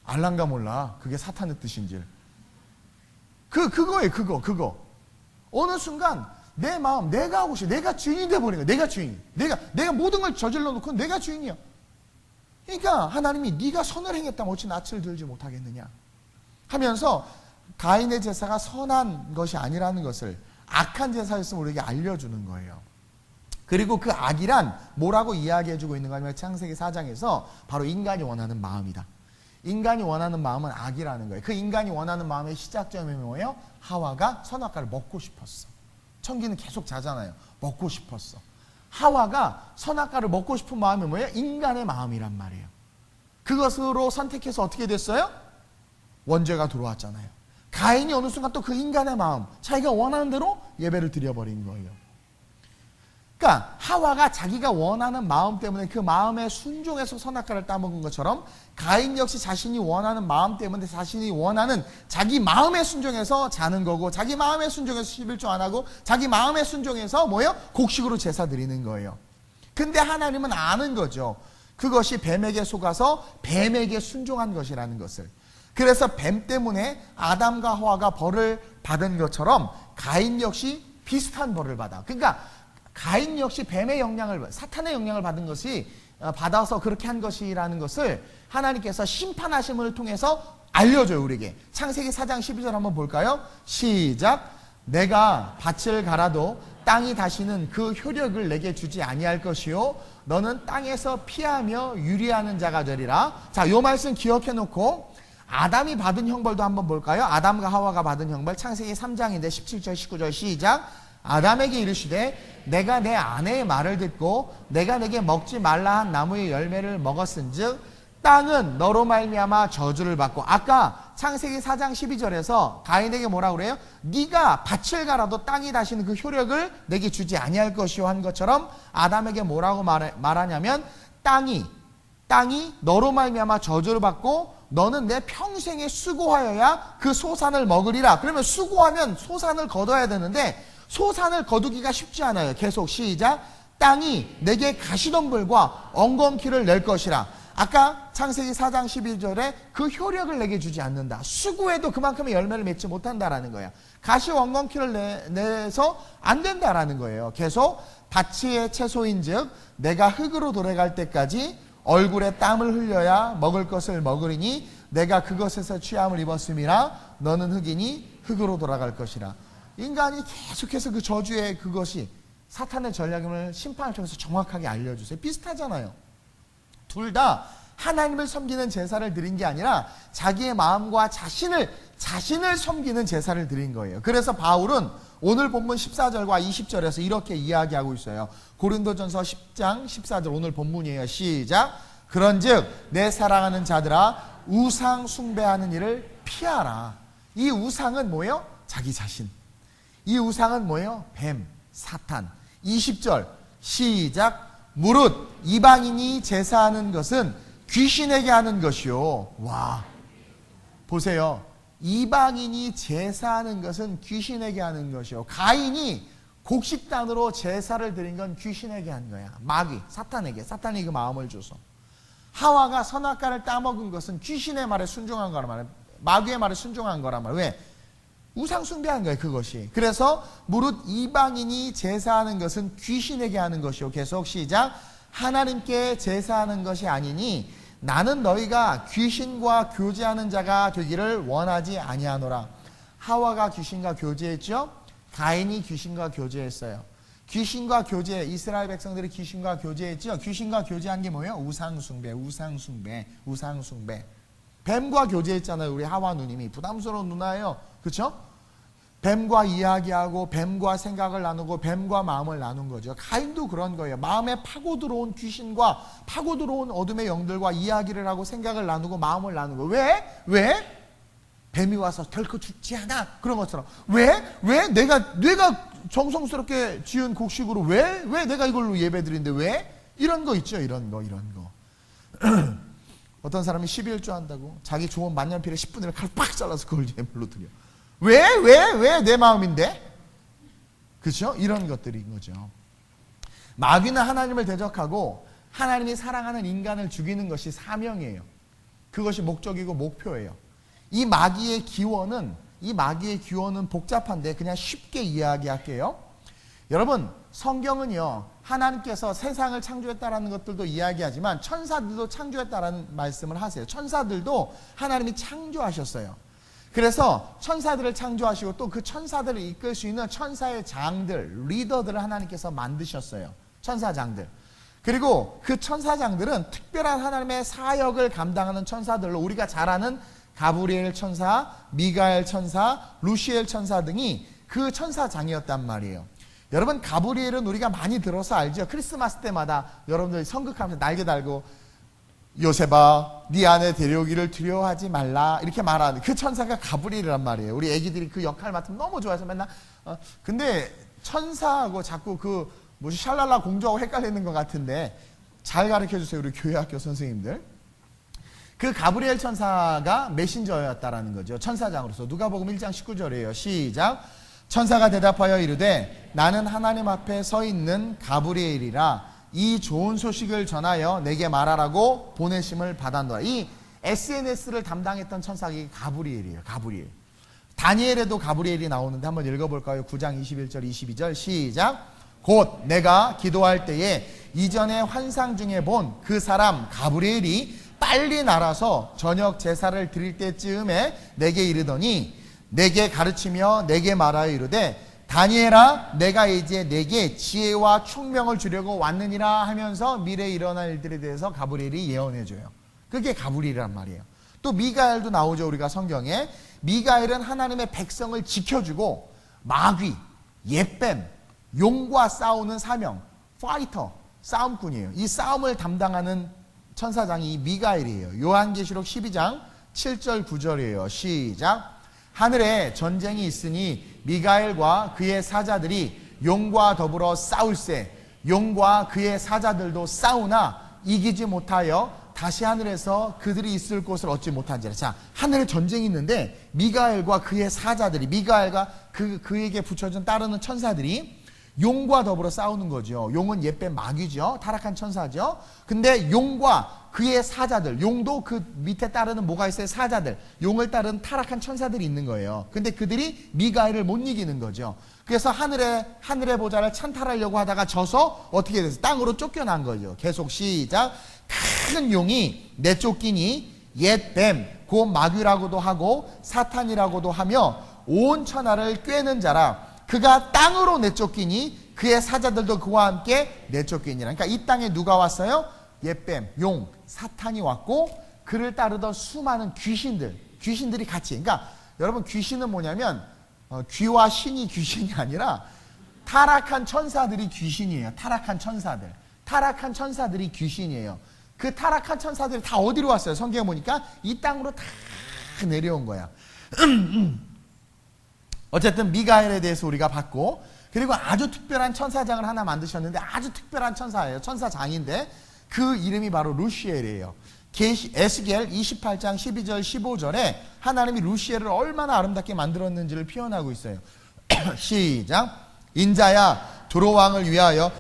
알란가 몰라. 그게 사탄의 뜻인 줄. 그거예요. 그거. 어느 순간 내 마음, 내가 하고 싶어. 내가 주인이 돼버린 거야. 내가 주인. 내가 모든 걸 저질러 놓고 내가 주인이야. 그러니까 하나님이 네가 선을 행했다면 어찌 낯을 들지 못하겠느냐 하면서 가인의 제사가 선한 것이 아니라는 것을, 악한 제사였음을 우리에게 알려주는 거예요. 그리고 그 악이란 뭐라고 이야기해주고 있는 거냐면 창세기 4장에서 바로 인간이 원하는 마음이다. 인간이 원하는 마음은 악이라는 거예요. 그 인간이 원하는 마음의 시작점이 뭐예요? 하와가 선악과를 먹고 싶었어. 청기는 계속 자잖아요. 먹고 싶었어. 하와가 선악과를 먹고 싶은 마음이 뭐예요? 인간의 마음이란 말이에요. 그것으로 선택해서 어떻게 됐어요? 원죄가 들어왔잖아요. 가인이 어느 순간 또 그 인간의 마음, 자기가 원하는 대로 예배를 드려버린 거예요. 그러니까 하와가 자기가 원하는 마음 때문에 그 마음에 순종해서 선악과를 따먹은 것처럼 가인 역시 자신이 원하는 마음 때문에 자신이 원하는 자기 마음에 순종해서 자는 거고, 자기 마음에 순종해서 11조 안 하고, 자기 마음에 순종해서 뭐예요? 곡식으로 제사 드리는 거예요. 근데 하나님은 아는 거죠. 그것이 뱀에게 속아서 뱀에게 순종한 것이라는 것을. 그래서 뱀 때문에 아담과 하와가 벌을 받은 것처럼 가인 역시 비슷한 벌을 받아. 그러니까 가인 역시 뱀의 영향을, 사탄의 영향을 받은 것이, 받아서 그렇게 한 것이라는 것을 하나님께서 심판하심을 통해서 알려줘요, 우리에게. 창세기 4장 12절 한번 볼까요? 시작. 내가 밭을 갈아도 땅이 다시는 그 효력을 내게 주지 아니할 것이요 너는 땅에서 피하며 유리하는 자가 되리라. 자, 요 말씀 기억해 놓고 아담이 받은 형벌도 한번 볼까요? 아담과 하와가 받은 형벌, 창세기 3장인데 17절 19절 시작. 아담에게 이르시되 내가 내 아내의 말을 듣고 내가 내게 먹지 말라 한 나무의 열매를 먹었은즉 땅은 너로 말미암아 저주를 받고. 아까 창세기 4장 12절에서 가인에게 뭐라고 그래요? 네가 밭을 갈아도 땅이 다시는 그 효력을 내게 주지 아니할 것이요 한 것처럼 아담에게 뭐라고 말하냐면 땅이 너로 말미암아 저주를 받고 너는 내 평생에 수고하여야 그 소산을 먹으리라. 그러면 수고하면 소산을 거둬야 되는데 소산을 거두기가 쉽지 않아요. 계속 시작. 땅이 내게 가시덤불과 엉겅퀴를 낼 것이라. 아까 창세기 4장 11절에 그 효력을 내게 주지 않는다. 수고해도 그만큼의 열매를 맺지 못한다라는 거야. 가시 엉겅퀴를 내서 안 된다라는 거예요. 계속 밭의 채소인즉 내가 흙으로 돌아갈 때까지 얼굴에 땀을 흘려야 먹을 것을 먹으리니 내가 그것에서 취함을 입었음이라. 너는 흙이니 흙으로 돌아갈 것이라. 인간이 계속해서 그 저주의 그것이 사탄의 전략임을 심판을 통해서 정확하게 알려주세요. 비슷하잖아요. 둘 다 하나님을 섬기는 제사를 드린 게 아니라 자기의 마음과 자신을 섬기는 제사를 드린 거예요. 그래서 바울은 오늘 본문 14절과 20절에서 이렇게 이야기하고 있어요. 고린도전서 10장 14절 오늘 본문이에요. 시작. 그런즉 내 사랑하는 자들아 우상 숭배하는 일을 피하라. 이 우상은 뭐예요? 자기 자신. 이 우상은 뭐예요? 뱀, 사탄. 20절 시작. 무릇 이방인이 제사하는 것은 귀신에게 하는 것이요. 와, 보세요. 이방인이 제사하는 것은 귀신에게 하는 것이요. 가인이 곡식단으로 제사를 드린 건 귀신에게 한 거야. 마귀, 사탄에게. 사탄이 그 마음을 줘서. 하와가 선악과를 따먹은 것은 귀신의 말에 순종한 거란 말이야. 마귀의 말에 순종한 거란 말이야. 왜? 우상 숭배한 거예요, 그것이. 그래서 무릇 이방인이 제사하는 것은 귀신에게 하는 것이요. 계속 시작. 하나님께 제사하는 것이 아니니 나는 너희가 귀신과 교제하는 자가 되기를 원하지 아니하노라. 하와가 귀신과 교제했죠. 가인이 귀신과 교제했어요. 귀신과 교제, 이스라엘 백성들이 귀신과 교제했죠. 귀신과 교제한 게 뭐예요? 우상 숭배. 뱀과 교제했잖아요. 우리 하와 누님이. 부담스러운 누나예요. 그렇죠? 뱀과 이야기하고 뱀과 생각을 나누고 뱀과 마음을 나눈 거죠. 가인도 그런 거예요. 마음에 파고 들어온 귀신과 파고 들어온 어둠의 영들과 이야기를 하고 생각을 나누고 마음을 나누고. 왜? 뱀이 와서 결코 죽지 않아. 그런 것처럼. 왜 내가 정성스럽게 지은 곡식으로 왜 내가 이걸로 예배 드리는데 왜? 이런 거 있죠. 이런 거. 어떤 사람이 11조 한다고 자기 좋은 만년필에 10분의 1 칼 팍 잘라서 그걸 예물로 드려. 왜 내 마음인데? 그렇죠? 이런 것들인 거죠. 마귀는 하나님을 대적하고 하나님이 사랑하는 인간을 죽이는 것이 사명이에요. 그것이 목적이고 목표예요. 이 마귀의 기원은 복잡한데 그냥 쉽게 이야기할게요. 여러분, 성경은요, 하나님께서 세상을 창조했다라는 것들도 이야기하지만 천사들도 창조했다라는 말씀을 하세요. 천사들도 하나님이 창조하셨어요. 그래서 천사들을 창조하시고 또 그 천사들을 이끌 수 있는 천사의 장들, 리더들을 하나님께서 만드셨어요. 천사장들. 그리고 그 천사장들은 특별한 하나님의 사역을 감당하는 천사들로 우리가 잘 아는 가브리엘 천사, 미가엘 천사, 루시엘 천사 등이 그 천사장이었단 말이에요. 여러분, 가브리엘은 우리가 많이 들어서 알죠. 크리스마스 때마다 여러분들 성극하면서 날개 달고 요셉아 네 안에 데려오기를 두려워하지 말라 이렇게 말하는 그 천사가 가브리엘이란 말이에요. 우리 애기들이 그 역할 맡으면 너무 좋아해서 맨날 근데 천사하고 자꾸 그 뭐지 샬랄라 공주하고 헷갈리는 것 같은데 잘 가르쳐주세요, 우리 교회학교 선생님들. 그 가브리엘 천사가 메신저였다라는 거죠. 천사장으로서. 누가복음 1장 19절이에요. 시작. 천사가 대답하여 이르되 나는 하나님 앞에 서 있는 가브리엘이라 이 좋은 소식을 전하여 내게 말하라고 보내심을 받았노라. 이 SNS를 담당했던 천사가 가브리엘이에요. 가브리엘. 다니엘에도 가브리엘이 나오는데 한번 읽어볼까요? 9장 21절 22절 시작. 곧 내가 기도할 때에 이전에 환상 중에 본 그 사람 가브리엘이 빨리 날아서 저녁 제사를 드릴 때쯤에 내게 이르더니 내게 가르치며 내게 말하여 이르되 다니엘아 내가 이제 내게 지혜와 총명을 주려고 왔느니라 하면서 미래에 일어날 일들에 대해서 가브리엘이 예언해줘요. 그게 가브리엘이란 말이에요. 또 미가엘도 나오죠. 우리가 성경에. 미가엘은 하나님의 백성을 지켜주고 마귀, 옛뱀, 용과 싸우는 사명, 파이터, 싸움꾼이에요. 이 싸움을 담당하는 천사장이 미가엘이에요. 요한계시록 12장 7절 9절이에요. 시작. 하늘에 전쟁이 있으니 미가엘과 그의 사자들이 용과 더불어 싸울세. 용과 그의 사자들도 싸우나 이기지 못하여 다시 하늘에서 그들이 있을 곳을 얻지 못한지라. 자, 하늘에 전쟁이 있는데 미가엘과 그의 사자들이, 미가엘과 그에게 붙여준 따르는 천사들이 용과 더불어 싸우는 거죠. 용은 옛뱀 마귀죠. 타락한 천사죠. 근데 용과 그의 사자들, 용도 그 밑에 따르는 뭐가 있어요? 사자들. 용을 따르는 타락한 천사들이 있는 거예요. 근데 그들이 미가엘을 못 이기는 거죠. 그래서 하늘의 보좌를 찬탈하려고 하다가 져서 어떻게 됐어요? 땅으로 쫓겨난 거죠. 계속 시작. 큰 용이 내쫓기니 옛뱀, 곧 마귀라고도 하고 사탄이라고도 하며 온 천하를 꿰는 자라. 그가 땅으로 내쫓기니 그의 사자들도 그와 함께 내쫓기니라. 그러니까 이 땅에 누가 왔어요? 옛뱀, 용, 사탄이 왔고 그를 따르던 수많은 귀신들이 같이. 그러니까 여러분, 귀신은 뭐냐면 귀와 신이 귀신이 아니라 타락한 천사들이 귀신이에요. 타락한 천사들이 귀신이에요. 그 타락한 천사들이 다 어디로 왔어요? 성경에 보니까 이 땅으로 다 내려온 거야. 어쨌든 미가엘에 대해서 우리가 봤고, 그리고 아주 특별한 천사장을 하나 만드셨는데 아주 특별한 천사예요. 천사장인데 그 이름이 바로 루시엘이에요. 에스겔 28장 12절 15절에 하나님이 루시엘을 얼마나 아름답게 만들었는지를 표현하고 있어요. 시작. 인자야 두로왕을 위하여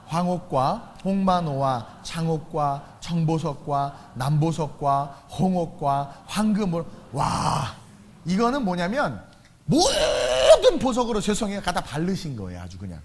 황옥과 홍만호와 장옥과 정보석과 남보석과 홍옥과 황금으로. 와, 이거는 뭐냐면 모든 보석으로 죄송해요 갖다 바르신 거예요. 아주 그냥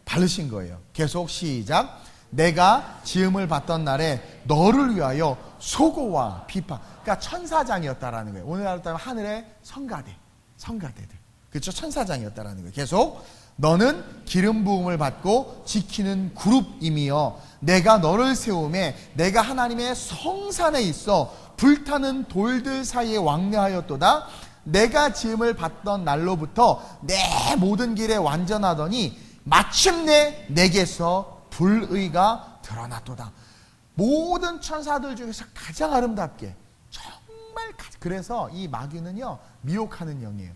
바르신 거예요. 계속 시작. 내가 지음을 받던 날에 너를 위하여 소고와 비파. 그러니까 천사장이었다라는 거예요. 오늘날로 따르면 하늘의 성가대들. 그렇죠? 천사장이었다라는 거예요. 계속. 너는 기름 부음을 받고 지키는 그룹이며 내가 너를 세우매 내가 하나님의 성산에 있어 불타는 돌들 사이에 왕래하였도다. 내가 지음을 받던 날로부터 내 모든 길에 완전하더니 마침내 내게서 불의가 드러났도다. 모든 천사들 중에서 가장 아름답게, 정말 그래서 이 마귀는요 미혹하는 영이에요.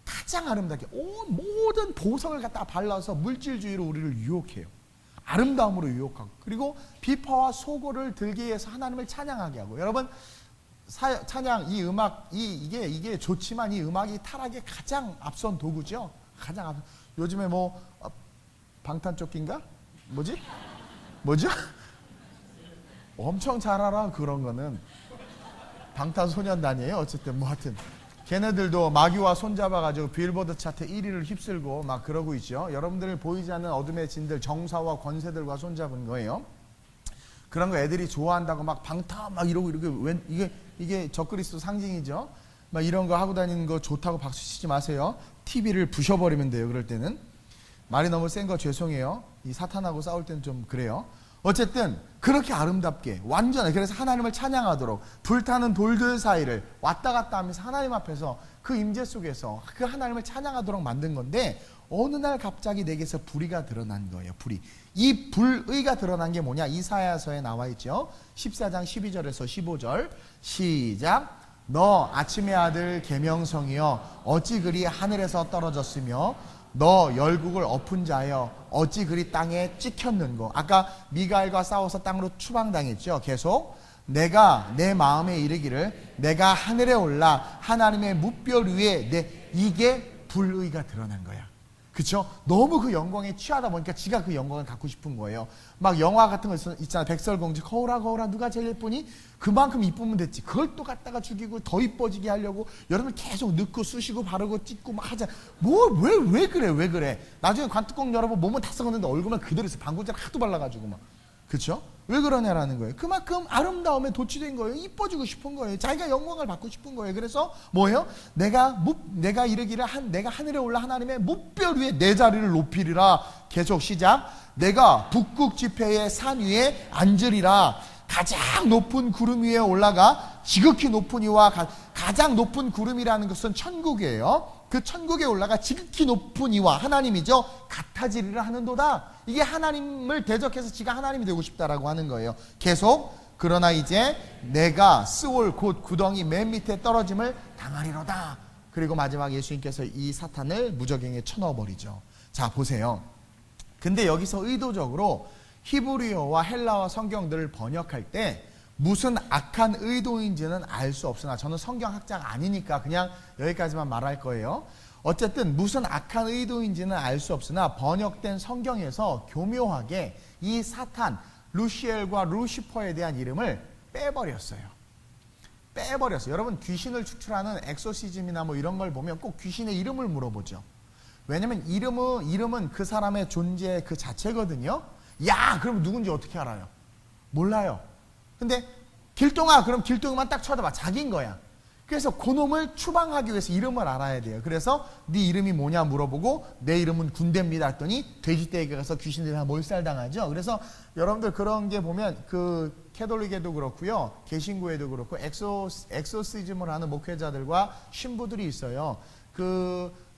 가장 아름답게 온 모든 보석을 갖다 발라서 물질주의로 우리를 유혹해요. 아름다움으로 유혹하고, 그리고 비파와 소고를 들게 해서 하나님을 찬양하게 하고. 여러분, 찬양, 이 음악, 이게 좋지만 이 음악이 타락의 가장 앞선 도구죠. 가장 요즘에 뭐 방탄조끼인가? 뭐죠? 엄청 잘 알아. 그런 거는 방탄소년단이에요. 어쨌든 뭐 하여튼 걔네들도 마귀와 손잡아가지고 빌보드 차트 1위를 휩쓸고 막 그러고 있죠. 여러분들 보이지 않는 어둠의 진들, 정사와 권세들과 손잡은 거예요. 그런 거 애들이 좋아한다고 막 방탄 막 이러고 이게 적그리스도 상징이죠. 막 이런 거 하고 다니는 거 좋다고 박수 치지 마세요. TV를 부셔버리면 돼요. 그럴 때는 말이 너무 센 거 죄송해요. 이 사탄하고 싸울 때는 좀 그래요. 어쨌든 그렇게 아름답게 완전해. 그래서 하나님을 찬양하도록 불타는 돌들 사이를 왔다 갔다 하면서 하나님 앞에서 그 임재 속에서 그 하나님을 찬양하도록 만든 건데 어느 날 갑자기 내게서 불의가 드러난 거예요. 불의. 이 불의가 드러난 게 뭐냐? 이사야서에 나와 있죠. 14장 12절에서 15절 시작. 너 아침의 아들 계명성이여 어찌 그리 하늘에서 떨어졌으며 너 열국을 엎은 자여 어찌 그리 땅에 찍혔는고. 아까 미가엘과 싸워서 땅으로 추방당했죠. 계속 내가 내 마음에 이르기를 내가 하늘에 올라 하나님의 뭇별 위에 이게 불의가 드러난 거야. 그쵸? 너무 그 영광에 취하다 보니까 지가 그 영광을 갖고 싶은 거예요. 막 영화 같은 거 있잖아. 백설공주 거울아 누가 제일 예쁘니? 그만큼 이쁘면 됐지. 그걸 또 갖다가 죽이고 더 이뻐지게 하려고 여러분 계속 넣고 쑤시고 바르고 찢고 막 하자. 왜 그래? 나중에 관뚜껑 열어보면 몸은 다 썩었는데 얼굴만 그대로 있어. 방구제를 하도 발라가지고 막. 그쵸? 왜 그러냐라는 거예요. 그만큼 아름다움에 도취된 거예요. 이뻐지고 싶은 거예요. 자기가 영광을 받고 싶은 거예요. 그래서 뭐예요? 내가 이르기를 내가 하늘에 올라 하나님의 뭇별 위에 내 자리를 높이리라. 계속 시작. 내가 북극 지폐의 산 위에 앉으리라. 가장 높은 구름 위에 올라가 지극히 높은 이와 가장 높은 구름이라는 것은 천국이에요. 그 천국에 올라가 지극히 높은 이와 하나님이죠. 같아지리라 하는도다. 이게 하나님을 대적해서 지가 하나님이 되고 싶다라고 하는 거예요. 계속 그러나 이제 내가 스올 곧 구덩이 맨 밑에 떨어짐을 당하리로다. 그리고 마지막 예수님께서 이 사탄을 무저갱에 쳐넣어버리죠. 자 보세요. 근데 여기서 의도적으로 히브리어와 헬라어 성경들을 번역할 때 무슨 악한 의도인지는 알 수 없으나 저는 성경학자가 아니니까 그냥 여기까지만 말할 거예요. 어쨌든 무슨 악한 의도인지는 알 수 없으나 번역된 성경에서 교묘하게 이 사탄, 루시엘과 루시퍼에 대한 이름을 빼버렸어요. 여러분 귀신을 추출하는 엑소시즘이나 뭐 이런 걸 보면 꼭 귀신의 이름을 물어보죠. 왜냐면 이름은 그 사람의 존재 그 자체거든요. 야, 그럼 누군지 어떻게 알아요? 몰라요. 근데 길동아, 그럼 길동이만 딱 쳐다봐. 자기인 거야. 그래서 그놈을 추방하기 위해서 이름을 알아야 돼요. 그래서 네 이름이 뭐냐 물어보고 내 이름은 군대입니다 했더니 돼지떼에게 가서 귀신들이 다 몰살당하죠. 그래서 여러분들 그런 게 보면 그 캐톨릭에도 그렇고요. 개신교에도 그렇고 엑소시즘을 하는 목회자들과 신부들이 있어요.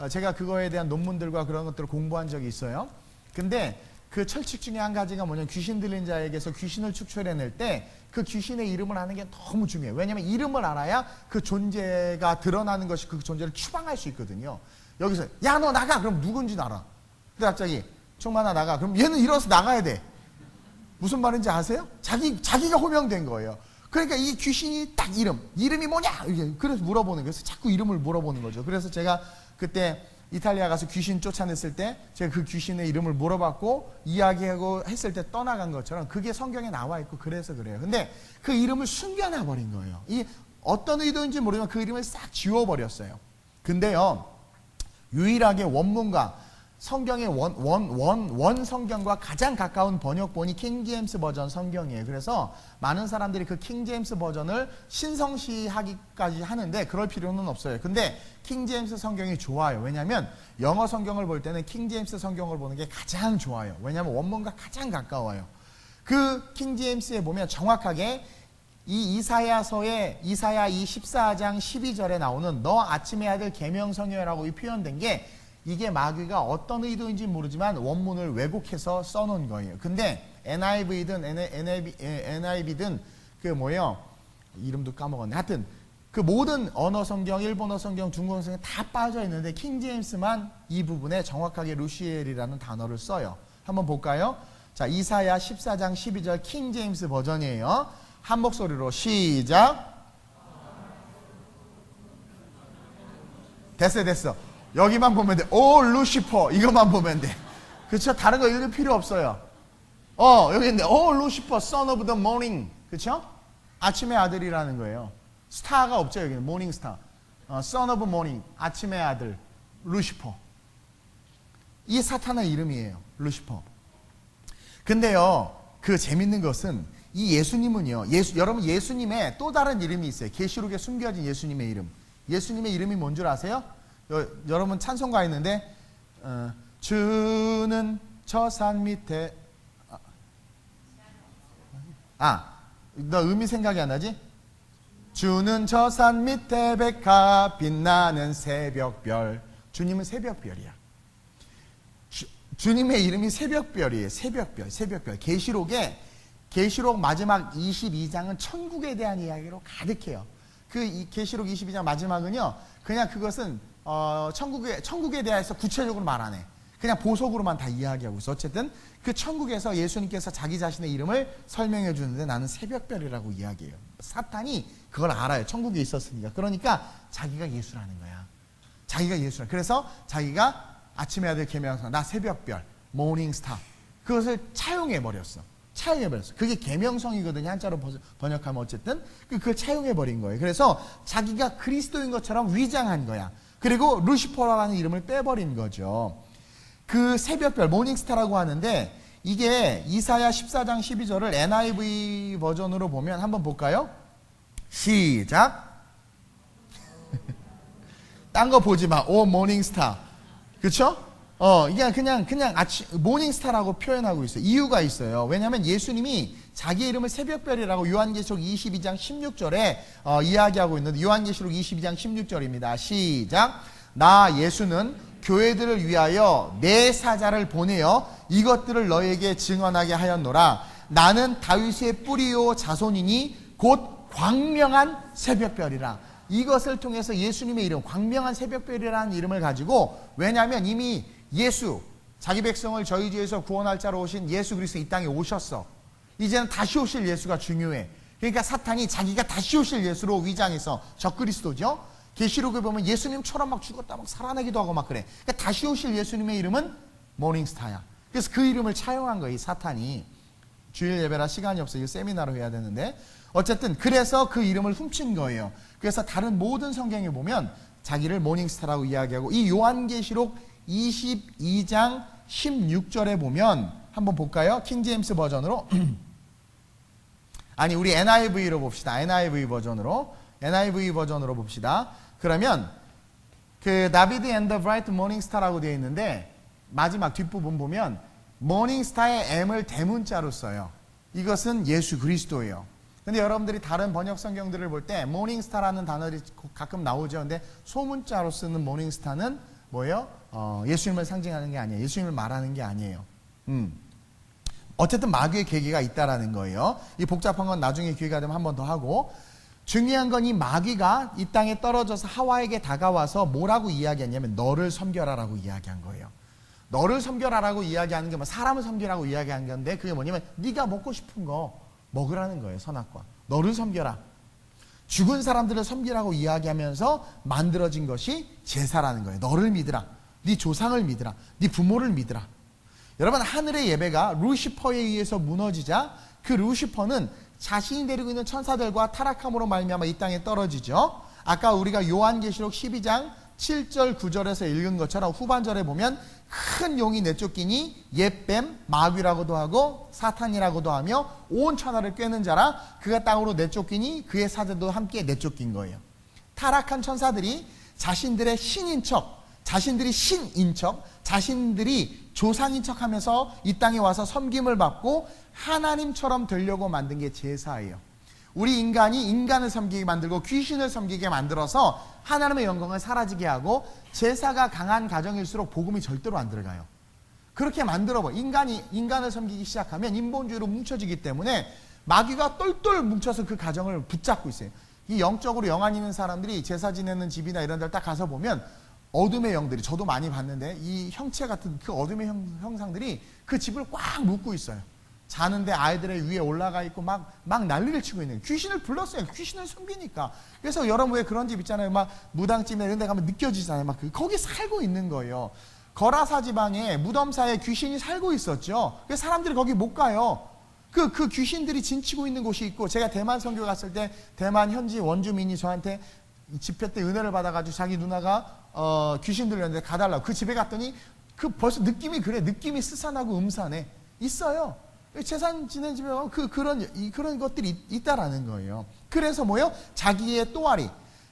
제가 그거에 대한 논문들과 그런 것들을 공부한 적이 있어요. 근데 그 철칙 중에 한 가지가 뭐냐면 귀신 들린 자에게서 귀신을 축출해낼 때 그 귀신의 이름을 아는 게 너무 중요해요. 왜냐하면 이름을 알아야 그 존재가 드러나는 것이 그 존재를 추방할 수 있거든요. 여기서 야 너 나가! 그럼 누군지 알아. 근데 갑자기 충만아 나가. 그럼 얘는 일어서 나가야 돼. 무슨 말인지 아세요? 자기가 호명된 거예요. 그러니까 이 귀신이 딱 이름이 뭐냐? 그래서 물어보는 거예요. 그래서 자꾸 이름을 물어보는 거죠. 그래서 제가 그때 이탈리아 가서 귀신 쫓아냈을 때 제가 그 귀신의 이름을 물어봤고 이야기하고 했을 때 떠나간 것처럼 그게 성경에 나와 있고 그래서 그래요. 근데 그 이름을 숨겨놔버린 거예요. 이 어떤 의도인지 모르지만 그 이름을 싹 지워버렸어요. 근데요, 유일하게 원문과 성경의 원 성경과 가장 가까운 번역본이 킹제임스 버전 성경이에요. 그래서 많은 사람들이 그 킹제임스 버전을 신성시하기까지 하는데 그럴 필요는 없어요. 근데 킹제임스 성경이 좋아요. 왜냐하면 영어 성경을 볼 때는 킹제임스 성경을 보는 게 가장 좋아요. 왜냐하면 원문과 가장 가까워요. 그 킹제임스에 보면 정확하게 이 이사야 이 14장 12절에 나오는 너 아침의 아들 계명성이여라고 표현된 게 이게 마귀가 어떤 의도인지 모르지만 원문을 왜곡해서 써놓은 거예요. 근데 NIV든 그 뭐예요? 이름도 까먹었네. 하여튼 그 모든 언어 성경, 일본어 성경, 중국어 성경 다 빠져 있는데 킹제임스만 이 부분에 정확하게 루시엘이라는 단어를 써요. 한번 볼까요? 자, 이사야 14장 12절 킹제임스 버전이에요. 한 목소리로 시작. 됐어. 여기만 보면 돼. 오 루시퍼 이것만 보면 돼. 그렇죠? 다른 거 읽을 필요 없어요. 여기 있는데 오 루시퍼 son of the morning. 그렇죠? 아침의 아들이라는 거예요. 스타가 없죠. 여기는 모닝 스타. son of morning. 아침의 아들 루시퍼. 이 사탄의 이름이에요. 루시퍼. 근데요. 그 재밌는 것은 이 예수님은요. 여러분 예수님의 또 다른 이름이 있어요. 계시록에 숨겨진 예수님의 이름. 예수님의 이름이 뭔 줄 아세요? 여러분 찬송가 있는데 주는 저 산 밑에 너 의미 생각이 안 나지? 주는 저 산 밑에 백합 빛나는 새벽별. 주님은 새벽별이야. 주님의 이름이 새벽별이에요. 새벽별. 계시록 마지막 22장은 천국에 대한 이야기로 가득해요. 그 계시록 22장 마지막은요. 그냥 그것은 천국에 대해서 구체적으로 말 안 해. 그냥 보석으로만 다 이야기하고 있어. 어쨌든 그 천국에서 예수님께서 자기 자신의 이름을 설명해 주는데 나는 새벽별이라고 이야기해요. 사탄이 그걸 알아요. 천국에 있었으니까. 그러니까 자기가 예수라는 거야. 자기가 예수라. 그래서 자기가 아침의 아들 계명성, 나 새벽별, 모닝스타. 그것을 차용해 버렸어. 그게 계명성이거든요. 한자로 번역하면 어쨌든 그걸 차용해 버린 거예요. 그래서 자기가 그리스도인 것처럼 위장한 거야. 그리고 루시퍼라는 이름을 빼버린 거죠. 그 새벽별, 모닝스타라고 하는데 이게 이사야 14장 12절을 NIV 버전으로 보면 한번 볼까요? 시작. 딴 거 보지 마. 오 모닝스타. 그렇죠? 이게 그냥 아침 모닝스타라고 표현하고 있어요. 이유가 있어요. 왜냐하면 예수님이 자기 이름을 새벽별이라고 요한계시록 22장 16절에 이야기하고 있는데 요한계시록 22장 16절입니다. 시작. 나 예수는 교회들을 위하여 내 사자를 보내어 이것들을 너에게 증언하게 하였노라. 나는 다윗의 뿌리요 자손이니 곧 광명한 새벽별이라. 이것을 통해서 예수님의 이름, 광명한 새벽별이라는 이름을 가지고, 왜냐하면 이미 예수, 자기 백성을 저희 죄에서 구원할 자로 오신 예수 그리스도 이 땅에 오셨어. 이제는 다시 오실 예수가 중요해. 그러니까 사탄이 자기가 다시 오실 예수로 위장해서 적그리스도죠. 계시록에 보면 예수님처럼 막 죽었다 막 살아나기도 하고 막 그래. 그러니까 다시 오실 예수님의 이름은 모닝스타야. 그래서 그 이름을 차용한 거예요, 이 사탄이. 주일 예배라 시간이 없어. 이거 세미나로 해야 되는데. 어쨌든 그래서 그 이름을 훔친 거예요. 그래서 다른 모든 성경에 보면 자기를 모닝스타라고 이야기하고, 이 요한계시록 22장 16절에 보면 한번 볼까요? 킹제임스 버전으로. 아니 우리 NIV로 봅시다. NIV 버전으로 봅시다. 그러면 그 다비드 앤 더 브라이트 모닝스타라고 되어 있는데 마지막 뒷부분 보면 모닝스타의 M을 대문자로 써요. 이것은 예수 그리스도예요. 근데 여러분들이 다른 번역 성경들을 볼 때 모닝스타라는 단어들이 가끔 나오죠. 근데 소문자로 쓰는 모닝스타는 뭐예요? 예수님을 상징하는 게 아니에요. 예수님을 말하는 게 아니에요. 어쨌든 마귀의 계기가 있다라는 거예요. 이 복잡한 건 나중에 기회가 되면 한 번 더 하고, 중요한 건 이 마귀가 이 땅에 떨어져서 하와에게 다가와서 뭐라고 이야기했냐면 너를 섬겨라라고 이야기한 거예요. 너를 섬겨라라고 이야기하는 게 뭐 사람을 섬기라고 이야기한 건데, 그게 뭐냐면 네가 먹고 싶은 거 먹으라는 거예요. 선악과. 너를 섬겨라. 죽은 사람들을 섬기라고 이야기하면서 만들어진 것이 제사라는 거예요. 너를 믿으라. 네 조상을 믿으라. 네 부모를 믿으라. 여러분, 하늘의 예배가 루시퍼에 의해서 무너지자 그 루시퍼는 자신이 데리고 있는 천사들과 타락함으로 말미암아 이 땅에 떨어지죠. 아까 우리가 요한계시록 12장 7절 9절에서 읽은 것처럼 후반절에 보면 큰 용이 내쫓기니 옛뱀 마귀라고도 하고 사탄이라고도 하며 온 천하를 꿰는 자라 그가 땅으로 내쫓기니 그의 사제도 함께 내쫓긴 거예요. 타락한 천사들이 자신들의 신인 척, 자신들이 신인 척, 자신들이 조상인 척 하면서 이 땅에 와서 섬김을 받고 하나님처럼 되려고 만든 게 제사예요. 우리 인간이 인간을 섬기게 만들고 귀신을 섬기게 만들어서 하나님의 영광을 사라지게 하고, 제사가 강한 가정일수록 복음이 절대로 안 들어가요. 그렇게 만들어버. 인간이 인간을 섬기기 시작하면 인본주의로 뭉쳐지기 때문에 마귀가 똘똘 뭉쳐서 그 가정을 붙잡고 있어요. 이 영적으로 영안 있는 사람들이 제사 지내는 집이나 이런 데를 딱 가서 보면 어둠의 영들이, 저도 많이 봤는데 이 형체 같은 그 어둠의 형상들이 그 집을 꽉 묶고 있어요. 자는데 아이들의 위에 올라가 있고 막 난리를 치고 있는 거예요. 귀신을 불렀어요. 귀신을 숨기니까. 그래서 여러분 왜 그런 집 있잖아요. 막 무당집에 이런 데 가면 느껴지잖아요. 막 거기 살고 있는 거예요. 거라사 지방에 무덤사에 귀신이 살고 있었죠. 그래서 사람들이 거기 못 가요. 그 귀신들이 진치고 있는 곳이 있고, 제가 대만 선교 갔을 때 대만 현지 원주민이 저한테 집회 때 은혜를 받아가지고 자기 누나가 귀신 들렸는데 가달라고. 그 집에 갔더니 벌써 느낌이 그래. 느낌이 스산하고 음산해. 있어요. 재산 지낸 집에 가면 그런 것들이 있다라는 거예요. 그래서 뭐요? 자기의 또아리.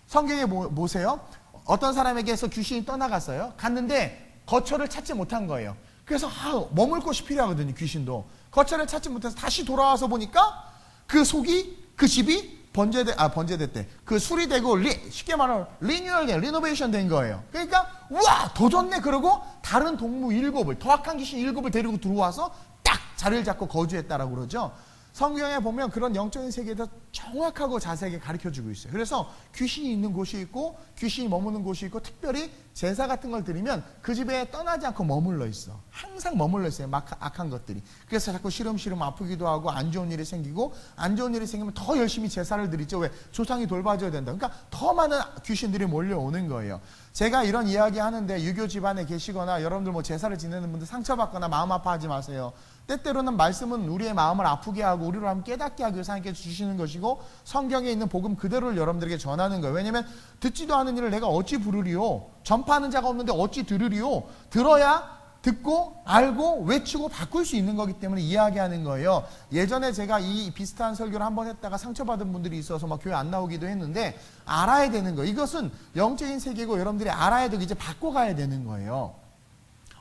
성경에 보세요. 어떤 사람에게서 귀신이 떠나갔어요. 갔는데 거처를 찾지 못한 거예요. 그래서 머물 곳이 필요하거든요. 귀신도. 거처를 찾지 못해서 다시 돌아와서 보니까 그 집이 번제됐대. 그 수리되고 쉽게 말하면 리노베이션 된 거예요. 그러니까 우와 더 좋네. 그러고 다른 동무 7을, 더 악한 귀신 7을 데리고 들어와서 딱 자리를 잡고 거주했다라고 그러죠. 성경에 보면 그런 영적인 세계에 대해서 정확하고 자세하게 가르쳐주고 있어요. 그래서 귀신이 있는 곳이 있고 귀신이 머무는 곳이 있고, 특별히 제사 같은 걸 드리면 그 집에 떠나지 않고 머물러 있어. 항상 머물러 있어요. 악한 것들이. 그래서 자꾸 시름시름 아프기도 하고 안 좋은 일이 생기고, 안 좋은 일이 생기면 더 열심히 제사를 드리죠. 왜? 조상이 돌봐줘야 된다. 그러니까 더 많은 귀신들이 몰려오는 거예요. 제가 이런 이야기 하는데 유교 집안에 계시거나 여러분들 뭐 제사를 지내는 분들 상처받거나 마음 아파하지 마세요. 때때로는 말씀은 우리의 마음을 아프게 하고 우리로 하면 깨닫게 하기 위해서 하나님께서 주시는 것이고, 성경에 있는 복음 그대로를 여러분들에게 전하는 거예요. 왜냐하면 듣지도 않은 일을 내가 어찌 부르리요? 전파하는 자가 없는데 어찌 들으리요? 들어야 듣고 알고 외치고 바꿀 수 있는 거기 때문에 이야기하는 거예요. 예전에 제가 이 비슷한 설교를 한번 했다가 상처받은 분들이 있어서 막 교회 안 나오기도 했는데, 알아야 되는 거예요. 이것은 영적인 세계고 여러분들이 알아야 되고 이제 바꿔가야 되는 거예요.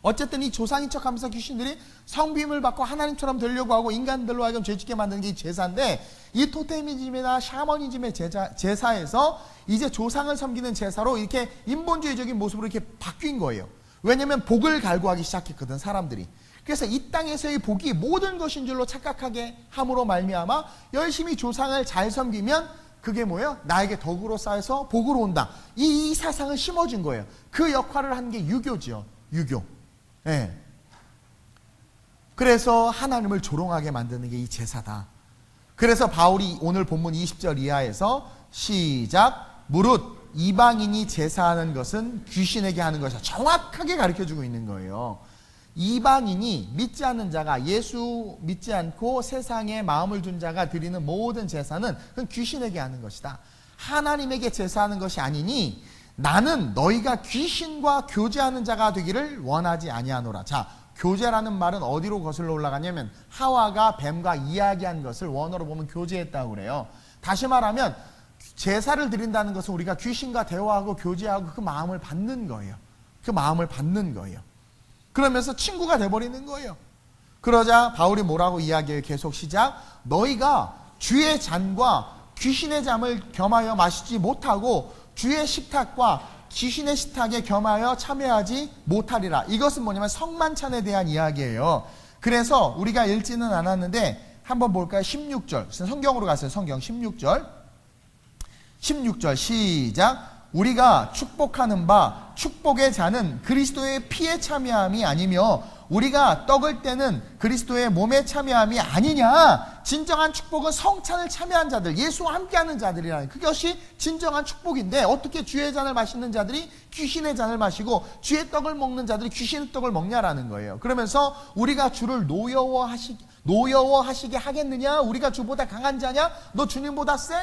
어쨌든 이 조상인 척하면서 귀신들이 성빔을 받고 하나님처럼 되려고 하고 인간들로 하여금 죄짓게 만드는 게 이 제사인데, 이 토테미즘이나 샤머니즘의 제사에서 이제 조상을 섬기는 제사로 이렇게 인본주의적인 모습으로 이렇게 바뀐 거예요. 왜냐하면 복을 갈구하기 시작했거든, 사람들이. 그래서 이 땅에서의 복이 모든 것인 줄로 착각하게 함으로 말미암아 열심히 조상을 잘 섬기면 그게 뭐예요? 나에게 덕으로 쌓여서 복으로 온다. 이 사상을 심어준 거예요. 그 역할을 한 게 유교죠. 유교. 예. 그래서 하나님을 조롱하게 만드는 게 이 제사다. 그래서 바울이 오늘 본문 20절 이하에서 시작, 무릇 이방인이 제사하는 것은 귀신에게 하는 것이다. 정확하게 가르쳐주고 있는 거예요. 이방인이 믿지 않는 자가, 예수 믿지 않고 세상에 마음을 둔 자가 드리는 모든 제사는 그건 귀신에게 하는 것이다. 하나님에게 제사하는 것이 아니니 나는 너희가 귀신과 교제하는 자가 되기를 원하지 아니하노라. 자, 교제라는 말은 어디로 거슬러 올라가냐면 하와가 뱀과 이야기한 것을 원어로 보면 교제했다고 그래요. 다시 말하면 제사를 드린다는 것은 우리가 귀신과 대화하고 교제하고 그 마음을 받는 거예요. 그 마음을 받는 거예요. 그러면서 친구가 돼버리는 거예요. 그러자 바울이 뭐라고 이야기해요? 계속 시작. 너희가 주의 잔과 귀신의 잠을 겸하여 마시지 못하고 주의 식탁과 귀신의 식탁에 겸하여 참여하지 못하리라. 이것은 뭐냐면 성만찬에 대한 이야기예요. 그래서 우리가 읽지는 않았는데 한번 볼까요? 16절. 성경으로 갔어요. 성경 16절. 16절 시작. 우리가 축복하는 바 축복의 잔은 그리스도의 피에 참여함이 아니며 우리가 떡을 떼는 그리스도의 몸에 참여함이 아니냐. 진정한 축복은 성찬을 참여한 자들, 예수와 함께하는 자들이라는, 그것이 진정한 축복인데 어떻게 주의 잔을 마시는 자들이 귀신의 잔을 마시고 주의 떡을 먹는 자들이 귀신의 떡을 먹냐라는 거예요. 그러면서 우리가 주를 노여워하시게 하겠느냐? 우리가 주보다 강한 자냐? 너 주님보다 세?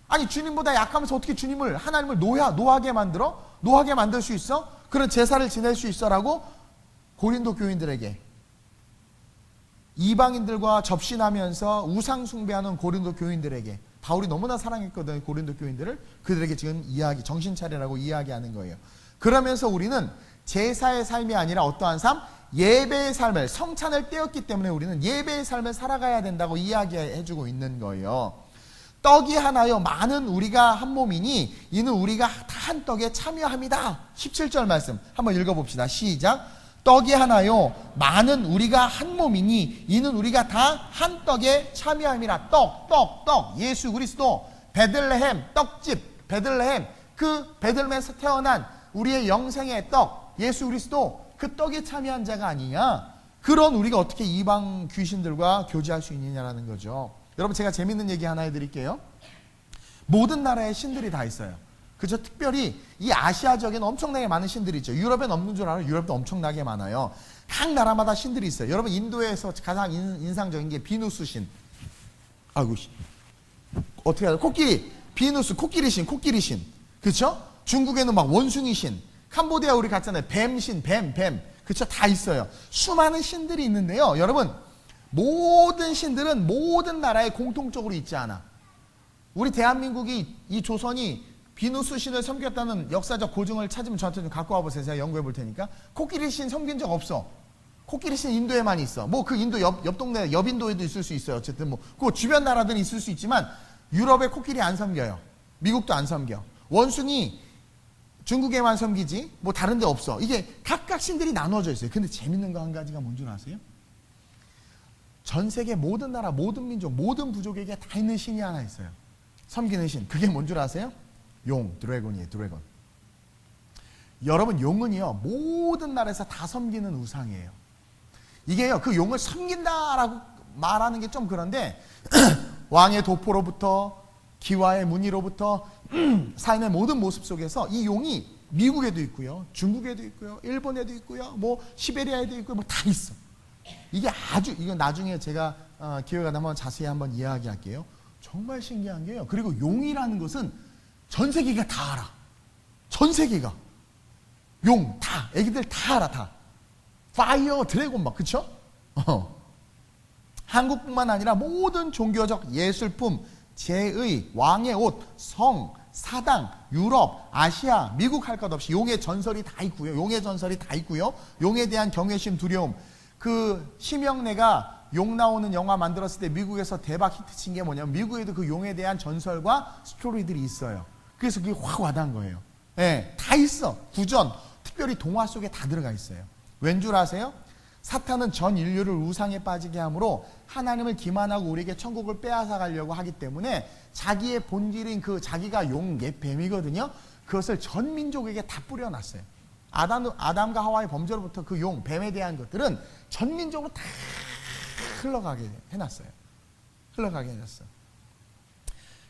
아니 주님보다 약하면서 어떻게 주님을, 하나님을 노하게 만들어? 노하게 만들 수 있어? 그런 제사를 지낼 수 있어라고 고린도 교인들에게, 이방인들과 접신하면서 우상 숭배하는 고린도 교인들에게 바울이 너무나 사랑했거든요. 고린도 교인들을. 그들에게 지금 정신 차리라고 이야기하는 거예요. 그러면서 우리는 제사의 삶이 아니라 어떠한 삶? 예배의 삶을, 성찬을 떼었기 때문에 우리는 예배의 삶을 살아가야 된다고 이야기해주고 있는 거예요. 떡이 하나요 많은 우리가 한 몸이니 이는 우리가 다 한 떡에 참여합니다. 17절 말씀 한번 읽어봅시다. 시작. 떡이 하나요 많은 우리가 한 몸이니 이는 우리가 다 한 떡에 참여함이라. 떡 예수 그리스도, 베들레헴 떡집, 베들레헴, 그 베들레헴에서 태어난 우리의 영생의 떡 예수 그리스도, 그 떡에 참여한 자가 아니냐. 그런 우리가 어떻게 이방 귀신들과 교제할 수 있느냐라는 거죠. 여러분, 제가 재밌는 얘기 하나 해드릴게요. 모든 나라에 신들이 다 있어요. 그죠? 특별히 이 아시아 지역에는 엄청나게 많은 신들이 있죠. 유럽엔 없는 줄 알아요? 유럽도 엄청나게 많아요. 각 나라마다 신들이 있어요. 여러분, 인도에서 가장 인상적인 게 비누스 신. 아이고, 어떻게 해야 돼? 코끼리, 비누스, 코끼리 신. 그렇죠? 중국에는 막 원숭이 신. 캄보디아 우리 갔잖아요. 뱀 신, 뱀. 그렇죠? 다 있어요. 수많은 신들이 있는데요. 여러분, 모든 신들은 모든 나라에 공통적으로 있지 않아. 우리 대한민국이, 이 조선이 비누스 신을 섬겼다는 역사적 고증을 찾으면 저한테 좀 갖고 와보세요. 제가 연구해 볼 테니까. 코끼리 신 섬긴 적 없어. 코끼리 신 인도에만 있어. 뭐 그 인도 옆 동네, 옆 인도에도 있을 수 있어요. 어쨌든 뭐 그 주변 나라들은 있을 수 있지만 유럽에 코끼리 안 섬겨요. 미국도 안 섬겨. 원숭이 중국에만 섬기지 뭐 다른 데 없어. 이게 각각 신들이 나눠져 있어요. 근데 재밌는 거 한 가지가 뭔 줄 아세요? 전 세계 모든 나라, 모든 민족, 모든 부족에게 다 있는 신이 하나 있어요. 섬기는 신. 그게 뭔 줄 아세요? 용, 드래곤이에요. 드래곤. 여러분, 용은요 모든 나라에서 다 섬기는 우상이에요. 이게요, 그 용을 섬긴다라고 말하는 게 좀 그런데 왕의 도포로부터 기와의 무늬로부터 삶의 모든 모습 속에서 이 용이 미국에도 있고요, 중국에도 있고요, 일본에도 있고요, 뭐 시베리아에도 있고요, 뭐 다 있어. 이게 아주, 이건 나중에 제가 기회가 나면 자세히 한번 이야기할게요. 정말 신기한 게요. 그리고 용이라는 것은 전 세계가 다 알아. 전 세계가. 용 다, 애기들 다 알아, 다. 파이어, 드래곤 막, 그쵸? 한국뿐만 아니라 모든 종교적 예술품, 제의, 왕의 옷, 성, 사당, 유럽, 아시아, 미국 할 것 없이 용의 전설이 다 있고요. 용의 전설이 다 있고요. 용에 대한 경외심, 두려움. 그 심영래가 용 나오는 영화 만들었을 때 미국에서 대박 히트 친 게 뭐냐면 미국에도 그 용에 대한 전설과 스토리들이 있어요. 그래서 그게 확 와닿은 거예요. 예, 다 있어. 구전, 특별히 동화 속에 다 들어가 있어요. 왠 줄 아세요? 사탄은 전 인류를 우상에 빠지게 함으로 하나님을 기만하고 우리에게 천국을 빼앗아 가려고 하기 때문에 자기의 본질인 그 자기가 용, 뱀이거든요. 그것을 전 민족에게 다 뿌려놨어요. 아담과 하와의 범죄로부터 그 용, 뱀에 대한 것들은 전 민족으로 다 흘러가게 해놨어요. 흘러가게 해놨어요.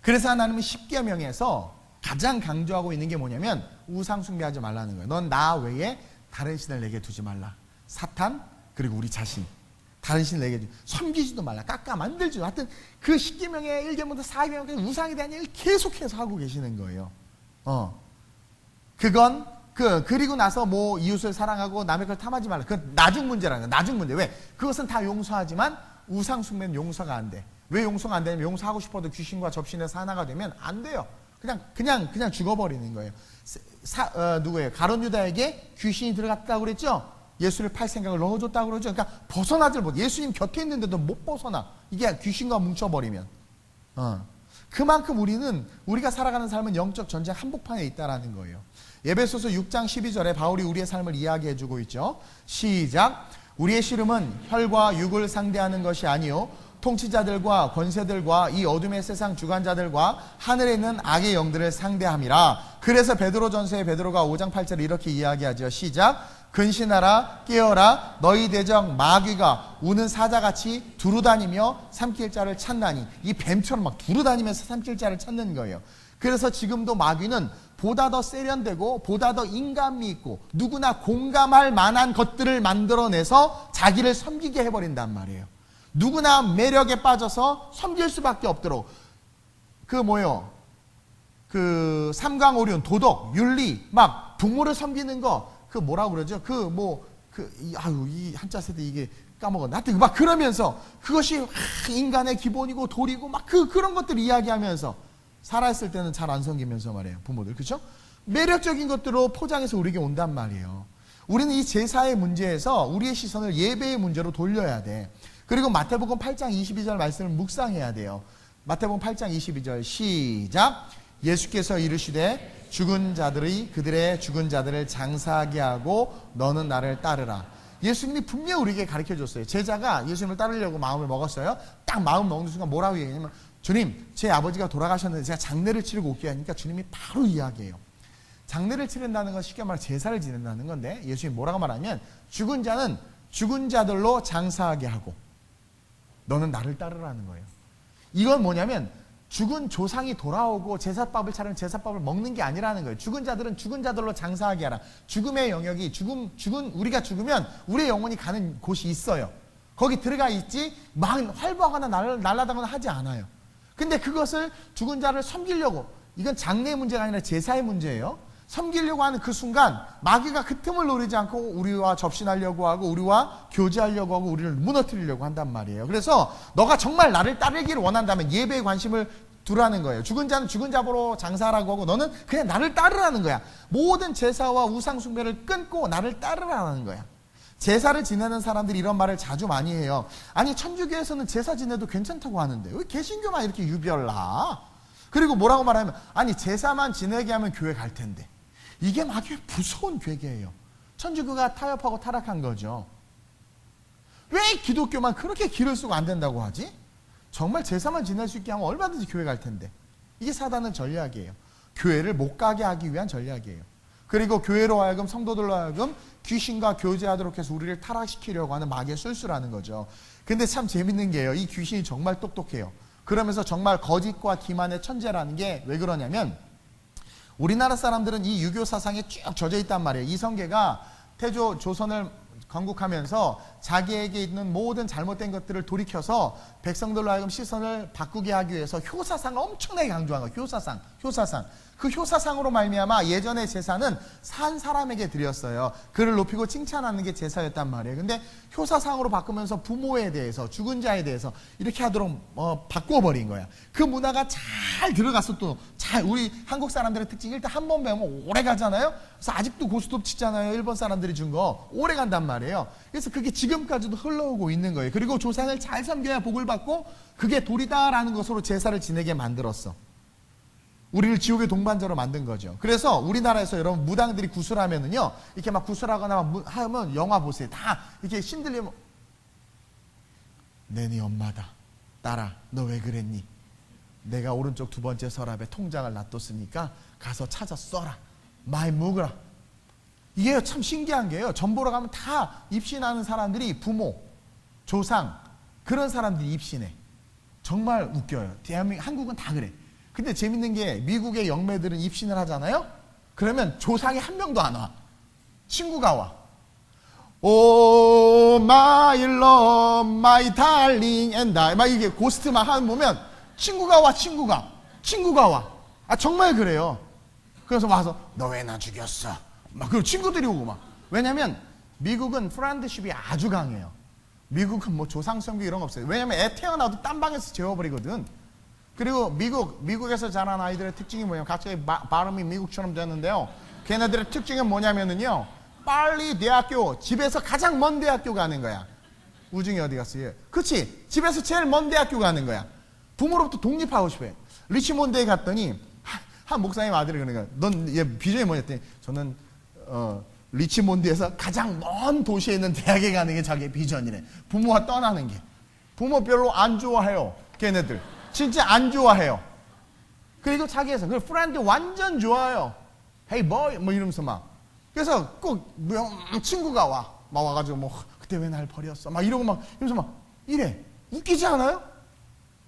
그래서 하나님은 십계명에서 가장 강조하고 있는 게 뭐냐면 우상 숭배하지 말라는 거예요. 넌 나 외에 다른 신을 내게 두지 말라. 사탄, 그리고 우리 자신, 다른 신을 내게 섬기지도 말라. 깎아 만들지도. 하여튼 그 십계명의 1계명부터 4계명까지 우상에 대한 얘기를 계속해서 하고 계시는 거예요. 그건 그리고 나서 뭐 이웃을 사랑하고 남의 걸 탐하지 말라. 그건 나중 문제라는 거야. 나중 문제. 왜? 그것은 다 용서하지만 우상 숭배는 용서가 안 돼. 왜 용서가 안 되냐면 용서하고 싶어도 귀신과 접신에서 하나가 되면 안 돼요. 그냥 죽어버리는 거예요. 누구예요? 가룟 유다에게 귀신이 들어갔다고 그랬죠? 예수를 팔 생각을 넣어줬다고 그러죠? 그러니까 벗어나질 못해. 예수님 곁에 있는데도 못 벗어나. 이게 귀신과 뭉쳐버리면. 그만큼 우리가 살아가는 삶은 영적 전쟁 한복판에 있다라는 거예요. 에베소서 6장 12절에 바울이 우리의 삶을 이야기해주고 있죠. 시작. 우리의 씨름은 혈과 육을 상대하는 것이 아니요 통치자들과 권세들과 이 어둠의 세상 주관자들과 하늘에 있는 악의 영들을 상대함이라. 그래서 베드로전서의 베드로가 5장 8절에 이렇게 이야기하죠. 시작. 근신하라, 깨어라, 너희 대적 마귀가 우는 사자같이 두루다니며 삼킬 자를 찾나니. 이 뱀처럼 막 두루다니면서 삼킬 자를 찾는 거예요. 그래서 지금도 마귀는 보다 더 세련되고 보다 더 인간미 있고 누구나 공감할 만한 것들을 만들어내서 자기를 섬기게 해버린단 말이에요. 누구나 매력에 빠져서 섬길 수밖에 없도록. 삼강오륜, 도덕, 윤리, 막 부모를 섬기는 거, 뭐라고 그러죠? 이 한자 세대 이게 까먹었나? 하여튼 막 그러면서 그것이 인간의 기본이고 도리고 막 그런 것들 이야기하면서 살아있을 때는 잘 안 섬기면서 말이에요. 부모들. 그렇죠? 매력적인 것들로 포장해서 우리에게 온단 말이에요. 우리는 이 제사의 문제에서 우리의 시선을 예배의 문제로 돌려야 돼. 그리고 마태복음 8장 22절 말씀을 묵상해야 돼요. 마태복음 8장 22절 시작. 예수께서 이르시되 죽은 자들이 그들의 죽은 자들을 장사하게 하고 너는 나를 따르라. 예수님이 분명히 우리에게 가르쳐줬어요. 제자가 예수님을 따르려고 마음을 먹었어요. 딱 마음 먹는 순간 뭐라고 얘기하냐면 주님, 제 아버지가 돌아가셨는데 제가 장례를 치르고 올게요 하니까 주님이 바로 이야기해요. 장례를 치른다는 건 쉽게 말해 제사를 지낸다는 건데 예수님이 뭐라고 말하면 죽은 자는 죽은 자들로 장사하게 하고 너는 나를 따르라는 거예요. 이건 뭐냐면 죽은 조상이 돌아오고 제사밥을 차리면 제사밥을 먹는 게 아니라는 거예요. 죽은 자들은 죽은 자들로 장사하게 하라. 죽음의 영역이 우리가 죽으면 우리의 영혼이 가는 곳이 있어요. 거기 들어가 있지 막 활보하거나 날아다거나 하지 않아요. 근데 그것을 죽은 자를 섬기려고, 이건 장래의 문제가 아니라 제사의 문제예요. 섬기려고 하는 그 순간 마귀가 그 틈을 노리지 않고 우리와 접신하려고 하고 우리와 교제하려고 하고 우리를 무너뜨리려고 한단 말이에요. 그래서 너가 정말 나를 따르기를 원한다면 예배에 관심을 두라는 거예요. 죽은 자는 죽은 자보로 장사하라고 하고 너는 그냥 나를 따르라는 거야. 모든 제사와 우상 숭배를 끊고 나를 따르라는 거야. 제사를 지내는 사람들이 이런 말을 자주 많이 해요. 아니 천주교에서는 제사 지내도 괜찮다고 하는데 왜 개신교만 이렇게 유별나? 그리고 뭐라고 말하면 아니 제사만 지내게 하면 교회 갈 텐데. 이게 마귀의 무서운 괴계예요. 천주교가 타협하고 타락한 거죠. 왜 기독교만 그렇게 길을 쓰고 안 된다고 하지? 정말 제사만 지낼 수 있게 하면 얼마든지 교회 갈 텐데. 이게 사단의 전략이에요. 교회를 못 가게 하기 위한 전략이에요. 그리고 교회로 하여금 성도들로 하여금 귀신과 교제하도록 해서 우리를 타락시키려고 하는 마귀의 술수라는 거죠. 근데 참 재밌는 게요. 이 귀신이 정말 똑똑해요. 그러면서 정말 거짓과 기만의 천재라는 게 왜 그러냐면 우리나라 사람들은 이 유교 사상에 쭉 젖어 있단 말이에요. 이성계가 태조 조선을 건국하면서 자기에게 있는 모든 잘못된 것들을 돌이켜서 백성들로 하여금 시선을 바꾸게 하기 위해서 효사상을 엄청나게 강조한 거예요. 효사상. 그 효사상으로 말미암아 예전의 제사는 산 사람에게 드렸어요. 그를 높이고 칭찬하는 게 제사였단 말이에요. 근데 효사상으로 바꾸면서 부모에 대해서 죽은 자에 대해서 이렇게 하도록 바꾸어버린 거야. 그 문화가 잘 들어갔어. 또 잘 우리 한국 사람들의 특징이 일단 한 번 배우면 오래 가잖아요. 그래서 아직도 고스톱 치잖아요. 일본 사람들이 준 거 오래 간단 말이에요. 그래서 그게 지금까지도 흘러오고 있는 거예요. 그리고 조상을 잘 섬겨야 복을 받고 그게 도리다라는 것으로 제사를 지내게 만들었어. 우리를 지옥의 동반자로 만든 거죠. 그래서 우리나라에서 여러분 무당들이 구슬하면은요, 이렇게 막 구슬하거나 하면 영화 보세요. 다 이렇게 신들리면 내 네 엄마다. 딸아, 너 왜 그랬니? 내가 오른쪽 두 번째 서랍에 통장을 놔뒀으니까 가서 찾아 써라. 많이 묵으라. 이게 참 신기한 게요. 전 보러 가면 다 입신하는 사람들이 부모, 조상 그런 사람들이 입신해. 정말 웃겨요. 한국은 다 그래. 근데 재밌는 게 미국의 영매들은 입신을 하잖아요. 그러면 조상이 한 명도 안 와. 친구가 와. 오 마이 러브 마이 달링 앤 다이 막 이게 고스트만 하면 보면 친구가 와. 아 정말 그래요. 그래서 와서 너 왜 나 죽였어? 막 그리고 친구들이 오고 막. 왜냐면 미국은 프렌드십이 아주 강해요. 미국은 뭐 조상성교 이런 거 없어요. 왜냐면 애 태어나도 딴 방에서 재워버리거든. 그리고 미국에서 자란 아이들의 특징이 뭐냐면 갑자기 발음이 미국처럼 되는데요. 걔네들의 특징은 뭐냐면은요. 빨리 대학교, 집에서 가장 먼 대학교 가는 거야. 우중이 어디 갔어요? 그치? 집에서 제일 먼 대학교 가는 거야. 부모로부터 독립하고 싶어요. 리치몬드에 갔더니 한 목사님 아들이 그러는 거야. 넌 얘 비전이 뭐였더니 저는 리치몬드에서 가장 먼 도시에 있는 대학에 가는 게 자기의 비전이래. 부모와 떠나는 게. 부모 별로 안 좋아해요. 걔네들. 진짜 안 좋아해요. 그리고 자기에서 그 프렌드 완전 좋아요. Hey boy 뭐 이러면서 막. 그래서 꼭 친구가 막 와가지고 뭐 그때 왜 날 버렸어? 막 이러고 막 이러면서 막 이래. 웃기지 않아요?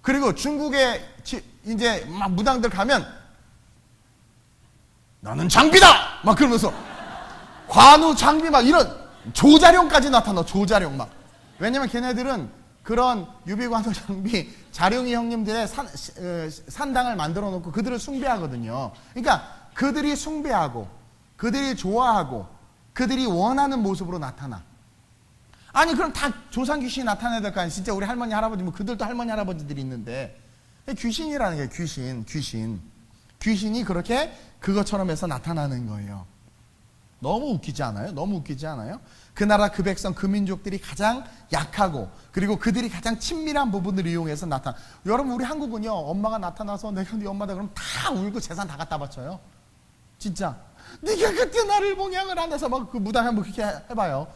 그리고 중국에 이제 막 무당들 가면 나는 장비다! 막 그러면서 관우 장비 막 이런 조자룡까지 나타나. 조자룡 막. 왜냐면 걔네들은 그런 유비관우 장비 자룡이 형님들의 산당을 만들어 놓고 그들을 숭배하거든요. 그러니까 그들이 숭배하고 그들이 좋아하고 그들이 원하는 모습으로 나타나. 아니 그럼 다 조상 귀신이 나타나야 될 거 아니에요. 진짜 우리 할머니 할아버지 뭐 그들도 할머니 할아버지들이 있는데 귀신이라는 게 귀신이 그렇게 그것처럼 해서 나타나는 거예요. 너무 웃기지 않아요? 너무 웃기지 않아요? 그 나라 그 백성 그 민족들이 가장 약하고 그리고 그들이 가장 친밀한 부분을 이용해서 나타나. 여러분 우리 한국은요 엄마가 나타나서 내가 네 엄마다 그러면 다 울고 재산 다 갖다 바쳐요. 진짜 네가 그때 나를 봉양을 안 해서 막 그 무당 한번 그렇게 해봐요.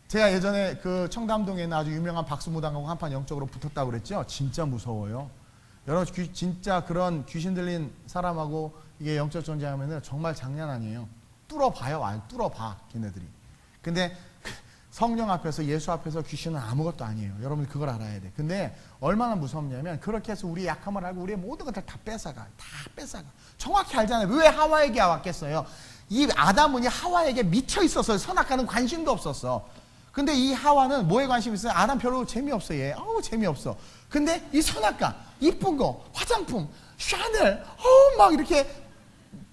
제가 예전에 그 청담동에 있는 아주 유명한 박수무당하고 한판 영적으로 붙었다고 그랬죠. 진짜 무서워요. 여러분 진짜 그런 귀신 들린 사람하고 이게 영적 존재하면은 정말 장난 아니에요. 뚫어봐요. 뚫어봐 걔네들이. 근데 성령 앞에서 예수 앞에서 귀신은 아무것도 아니에요. 여러분 그걸 알아야 돼. 근데 얼마나 무섭냐면 그렇게 해서 우리의 약함을 알고 우리의 모든 것들 다 뺏어가. 다 뺏어가. 정확히 알잖아요. 왜 하와에게 왔겠어요? 이 아담은 하와에게 미쳐 있었어요. 선악과는 관심도 없었어. 근데 이 하와는 뭐에 관심이 있어요? 아담 별로 재미없어 얘. 재미없어. 근데 이 선악과, 이쁜 거, 화장품, 샤넬, 막 이렇게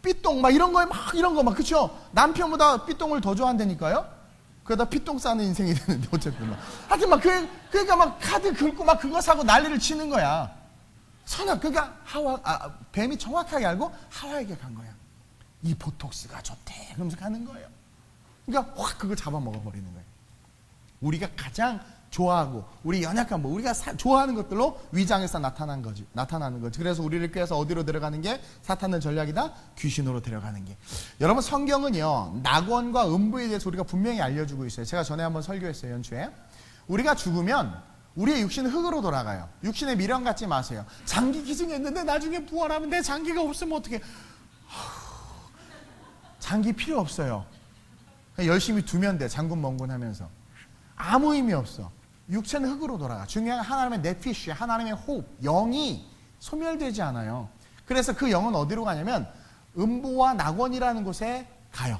삐똥 막 이런 거에 막 이런 거 막 그쵸? 남편보다 삐똥을 더 좋아한다니까요? 그러다 피똥 싸는 인생이 되는데 어쨌든 하여튼 막 그러니까 막 카드 긁고 막 그거 사고 난리를 치는 거야. 그러니까 뱀이 정확하게 알고 하와에게 간 거야. 이 보톡스가 좋대. 그러면서 가는 거예요. 그러니까 확 그걸 잡아먹어 버리는 거예요. 우리가 가장 좋아하고 우리 연약한 우리가 좋아하는 것들로 위장해서 나타나는 거지. 그래서 우리를 꾀해서 어디로 데려가는 게 사탄의 전략이다? 귀신으로 데려가는 게. 여러분 성경은요 낙원과 음부에 대해서 우리가 분명히 알려주고 있어요. 제가 전에 한번 설교했어요. 연초에. 우리가 죽으면 우리의 육신은 흑으로 돌아가요. 육신에 미련 갖지 마세요. 장기 기증했는데 나중에 부활하면 내 장기가 없으면 어떡해. 장기 필요 없어요. 그냥 열심히 두면 돼. 장군멍군 하면서. 아무 의미 없어. 육체는 흙으로 돌아가. 중요한 하나님의 네피쉬, 하나님의 호흡, 영이 소멸되지 않아요. 그래서 그 영은 어디로 가냐면 음부와 낙원이라는 곳에 가요.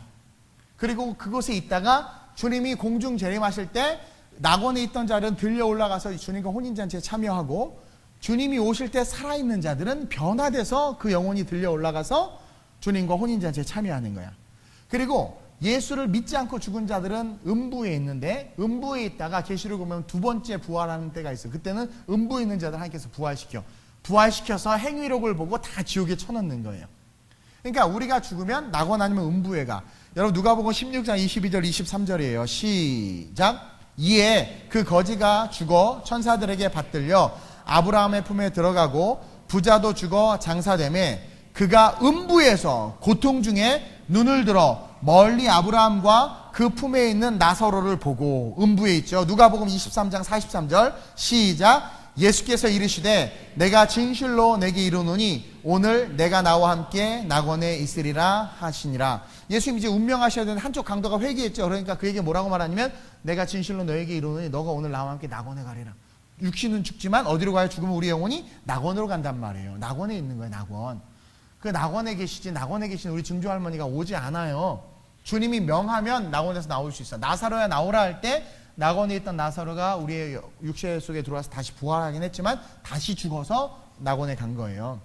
그리고 그곳에 있다가 주님이 공중 재림하실 때 낙원에 있던 자들은 들려 올라가서 주님과 혼인잔치에 참여하고 주님이 오실 때 살아있는 자들은 변화돼서 그 영혼이 들려 올라가서 주님과 혼인잔치에 참여하는 거야. 그리고 예수를 믿지 않고 죽은 자들은 음부에 있는데 음부에 있다가 계시록 보면 두 번째 부활하는 때가 있어요. 그때는 음부에 있는 자들 하나님께서 부활시켜서 행위록을 보고 다 지옥에 쳐넣는 거예요. 그러니까 우리가 죽으면 낙원 아니면 음부에 가. 여러분 누가복음 16장 22절 23절이에요. 시작. 이에 그 거지가 죽어 천사들에게 받들려 아브라함의 품에 들어가고 부자도 죽어 장사되매 그가 음부에서 고통 중에 눈을 들어 멀리 아브라함과 그 품에 있는 나사로를 보고 음부에 있죠. 누가복음 23장 43절 시작. 예수께서 이르시되 내가 진실로 내게 이르노니 오늘 내가 나와 함께 낙원에 있으리라 하시니라. 예수님 이제 운명하셔야 되는 한쪽 강도가 회개했죠. 그러니까 그에게 뭐라고 말하냐면 내가 진실로 너에게 이르노니 너가 오늘 나와 함께 낙원에 가리라. 육신은 죽지만 어디로 가요? 죽으면 우리 영혼이 낙원으로 간단 말이에요. 낙원에 있는 거예요. 낙원. 그 낙원에 계시지 낙원에 계신 우리 증조할머니가 오지 않아요. 주님이 명하면 낙원에서 나올 수 있어. 나사로야 나오라 할 때 낙원에 있던 나사로가 우리의 육체 속에 들어와서 다시 부활하긴 했지만 다시 죽어서 낙원에 간 거예요.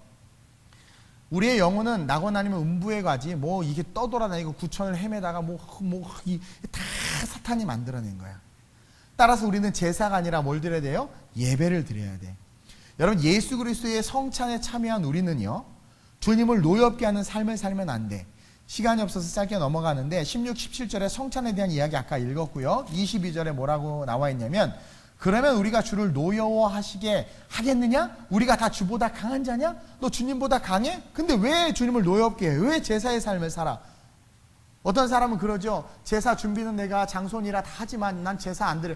우리의 영혼은 낙원 아니면 음부에 가지 뭐 이게 떠돌아다니고 구천을 헤매다가 다 사탄이 만들어낸 거야. 따라서 우리는 제사가 아니라 뭘 드려야 돼요? 예배를 드려야 돼. 여러분 예수 그리스도의 성찬에 참여한 우리는요 주님을 노엽게 하는 삶을 살면 안 돼. 시간이 없어서 짧게 넘어가는데 16, 17절에 성찬에 대한 이야기 아까 읽었고요. 22절에 뭐라고 나와 있냐면 그러면 우리가 주를 노여워하시게 하겠느냐? 우리가 다 주보다 강한 자냐? 너 주님보다 강해? 근데 왜 주님을 노엽게 해? 왜 제사의 삶을 살아? 어떤 사람은 그러죠. 제사 준비는 내가 장손이라 다 하지만 난 제사 안 드려.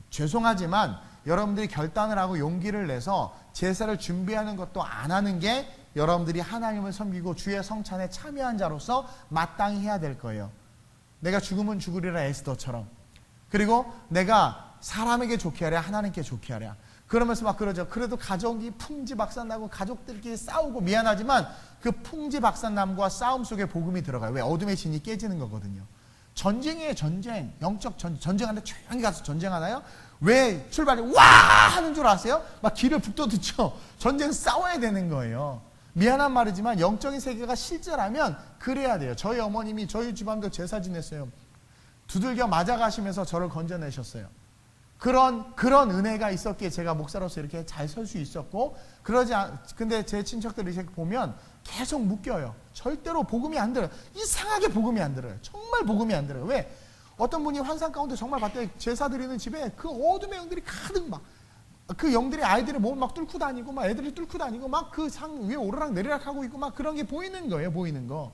죄송하지만 여러분들이 결단을 하고 용기를 내서 제사를 준비하는 것도 안 하는 게 여러분들이 하나님을 섬기고 주의 성찬에 참여한 자로서 마땅히 해야 될 거예요. 내가 죽으면 죽으리라 에스더처럼. 그리고 내가 사람에게 좋게 하랴 하나님께 좋게 하랴. 그러면서 막 그러죠. 그래도 가족이 풍지박산나고 가족들끼리 싸우고 미안하지만 그 풍지박산남과 싸움 속에 복음이 들어가요. 왜? 어둠의 진이 깨지는 거거든요. 전쟁이에요. 전쟁. 영적 전쟁하는데 조용히 가서 전쟁하나요? 왜 출발이 와 하는 줄 아세요? 막 길을 북돋우죠. 전쟁 싸워야 되는 거예요. 미안한 말이지만 영적인 세계가 실제라면 그래야 돼요. 저희 어머님이 저희 집안도 제사 지냈어요. 두들겨 맞아가시면서 저를 건져내셨어요. 그런 은혜가 있었기에 제가 목사로서 이렇게 잘 설 수 있었고 근데 제 친척들 이렇게 보면 계속 묶여요. 절대로 복음이 안 들어요. 이상하게 복음이 안 들어요. 정말 복음이 안 들어요. 왜? 어떤 분이 환상 가운데 정말 봤더니 제사 드리는 집에 그 어둠의 영들이 가득 막 그 영들이 아이들의 몸을 막 뚫고 다니고 막 애들이 뚫고 다니고 막 그 상 위에 오르락 내리락 하고 있고 막 그런 게 보이는 거예요. 보이는 거.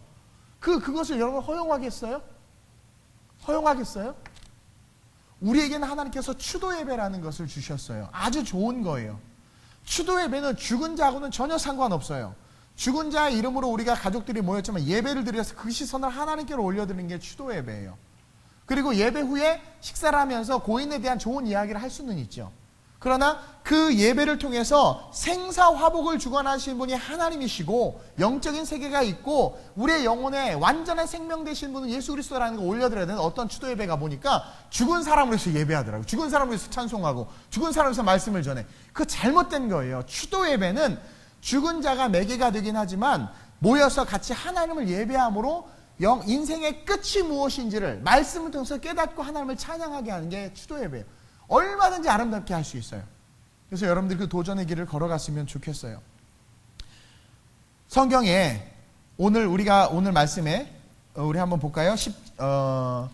그것을 여러분 허용하겠어요? 허용하겠어요? 우리에게는 하나님께서 추도 예배라는 것을 주셨어요. 아주 좋은 거예요. 추도 예배는 죽은 자하고는 전혀 상관없어요. 죽은 자의 이름으로 우리가 가족들이 모였지만 예배를 드려서 그 시선을 하나님께로 올려드리는 게 추도 예배예요. 그리고 예배 후에 식사를 하면서 고인에 대한 좋은 이야기를 할 수는 있죠. 그러나 그 예배를 통해서 생사화복을 주관하시는 분이 하나님이시고 영적인 세계가 있고 우리의 영혼에 완전한 생명 되신 분은 예수 그리스도라는 걸 올려드려야 되는 어떤 추도 예배가 보니까 죽은 사람을 위해서 예배하더라고요. 죽은 사람을 위해서 찬송하고 죽은 사람을 위해서 말씀을 전해. 그거 잘못된 거예요. 추도 예배는 죽은 자가 매개가 되긴 하지만 모여서 같이 하나님을 예배함으로 인생의 끝이 무엇인지를 말씀을 통해서 깨닫고 하나님을 찬양하게 하는 게 추도 예배예요. 얼마든지 아름답게 할 수 있어요. 그래서 여러분들이 그 도전의 길을 걸어갔으면 좋겠어요. 성경에 오늘 말씀에 우리 한번 볼까요? 10장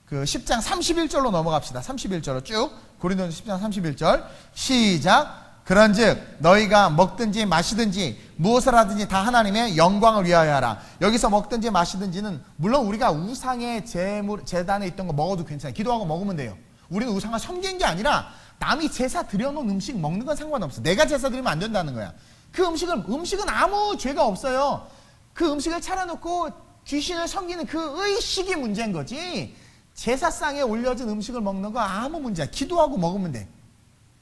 31절로 넘어갑시다. 31절로 쭉 고린도전서 10장 31절 시작. 그런즉 너희가 먹든지 마시든지 무엇을 하든지 다 하나님의 영광을 위하여 하라. 여기서 먹든지 마시든지는 물론 우리가 우상의 제단에 있던 거 먹어도 괜찮아요. 기도하고 먹으면 돼요. 우리는 우상을 섬긴 게 아니라 남이 제사 드려놓은 음식 먹는 건 상관없어. 내가 제사 드리면 안 된다는 거야. 그 음식은 아무 죄가 없어요. 그 음식을 차려놓고 귀신을 섬기는 그 의식이 문제인 거지. 제사상에 올려진 음식을 먹는 거 아무 문제야. 기도하고 먹으면 돼.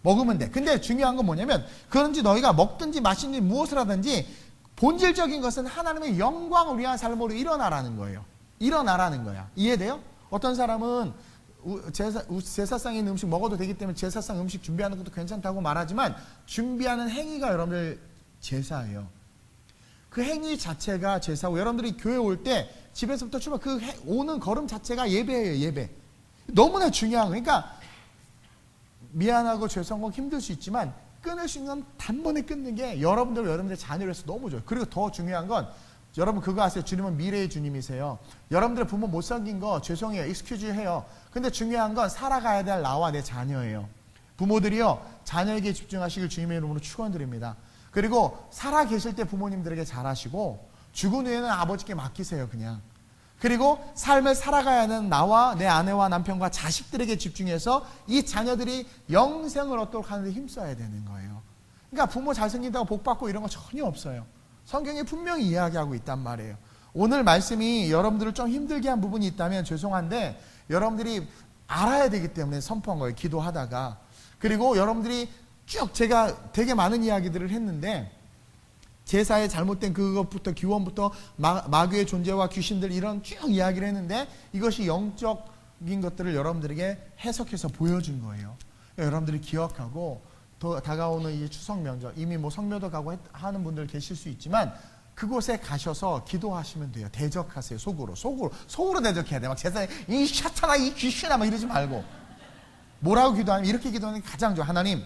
먹으면 돼. 근데 중요한 건 뭐냐면 그런지 너희가 먹든지 마시든지 무엇을 하든지 본질적인 것은 하나님의 영광을 위한 삶으로 일어나라는 거예요. 일어나라는 거야. 이해돼요? 어떤 사람은 제사상에 있는 음식 먹어도 되기 때문에 제사상 음식 준비하는 것도 괜찮다고 말하지만 준비하는 행위가 여러분들 제사예요. 그 행위 자체가 제사고 여러분들이 교회 올 때 집에서부터 출발 오는 걸음 자체가 예배예요. 예배. 너무나 중요한 거예요. 그러니까 미안하고 죄송하고 힘들 수 있지만 끊을 수 있는 건 단번에 끊는 게 여러분들의 자녀를 위해서 너무 좋아요. 그리고 더 중요한 건 여러분 그거 아세요? 주님은 미래의 주님이세요. 여러분들의 부모 못 섬긴 거 죄송해요. 익스큐즈 해요. 근데 중요한 건 살아가야 될 나와 내 자녀예요. 부모들이요. 자녀에게 집중하시길 주님의 이름으로 축원드립니다. 그리고 살아 계실 때 부모님들에게 잘하시고 죽은 후에는 아버지께 맡기세요. 그냥. 그리고 삶을 살아가야 하는 나와 내 아내와 남편과 자식들에게 집중해서 이 자녀들이 영생을 얻도록 하는 데 힘써야 되는 거예요. 그러니까 부모 잘생긴다고 복받고 이런 거 전혀 없어요. 성경에 분명히 이야기하고 있단 말이에요. 오늘 말씀이 여러분들을 좀 힘들게 한 부분이 있다면 죄송한데 여러분들이 알아야 되기 때문에 선포한 거예요. 기도하다가. 그리고 여러분들이 쭉 제가 되게 많은 이야기들을 했는데 제사의 잘못된 그것부터 기원부터 마귀의 존재와 귀신들 이런 쭉 이야기를 했는데 이것이 영적인 것들을 여러분들에게 해석해서 보여준 거예요. 여러분들이 기억하고 더 다가오는 이 추석 명절 이미 뭐 성묘도 가고 하는 분들 계실 수 있지만 그곳에 가셔서 기도하시면 돼요. 대적하세요. 속으로 대적해야 돼. 막 제사에 이 샤차나 이 귀신아 막 이러지 말고 뭐라고 기도하면 이렇게 기도하는 게 가장 좋아. 하나님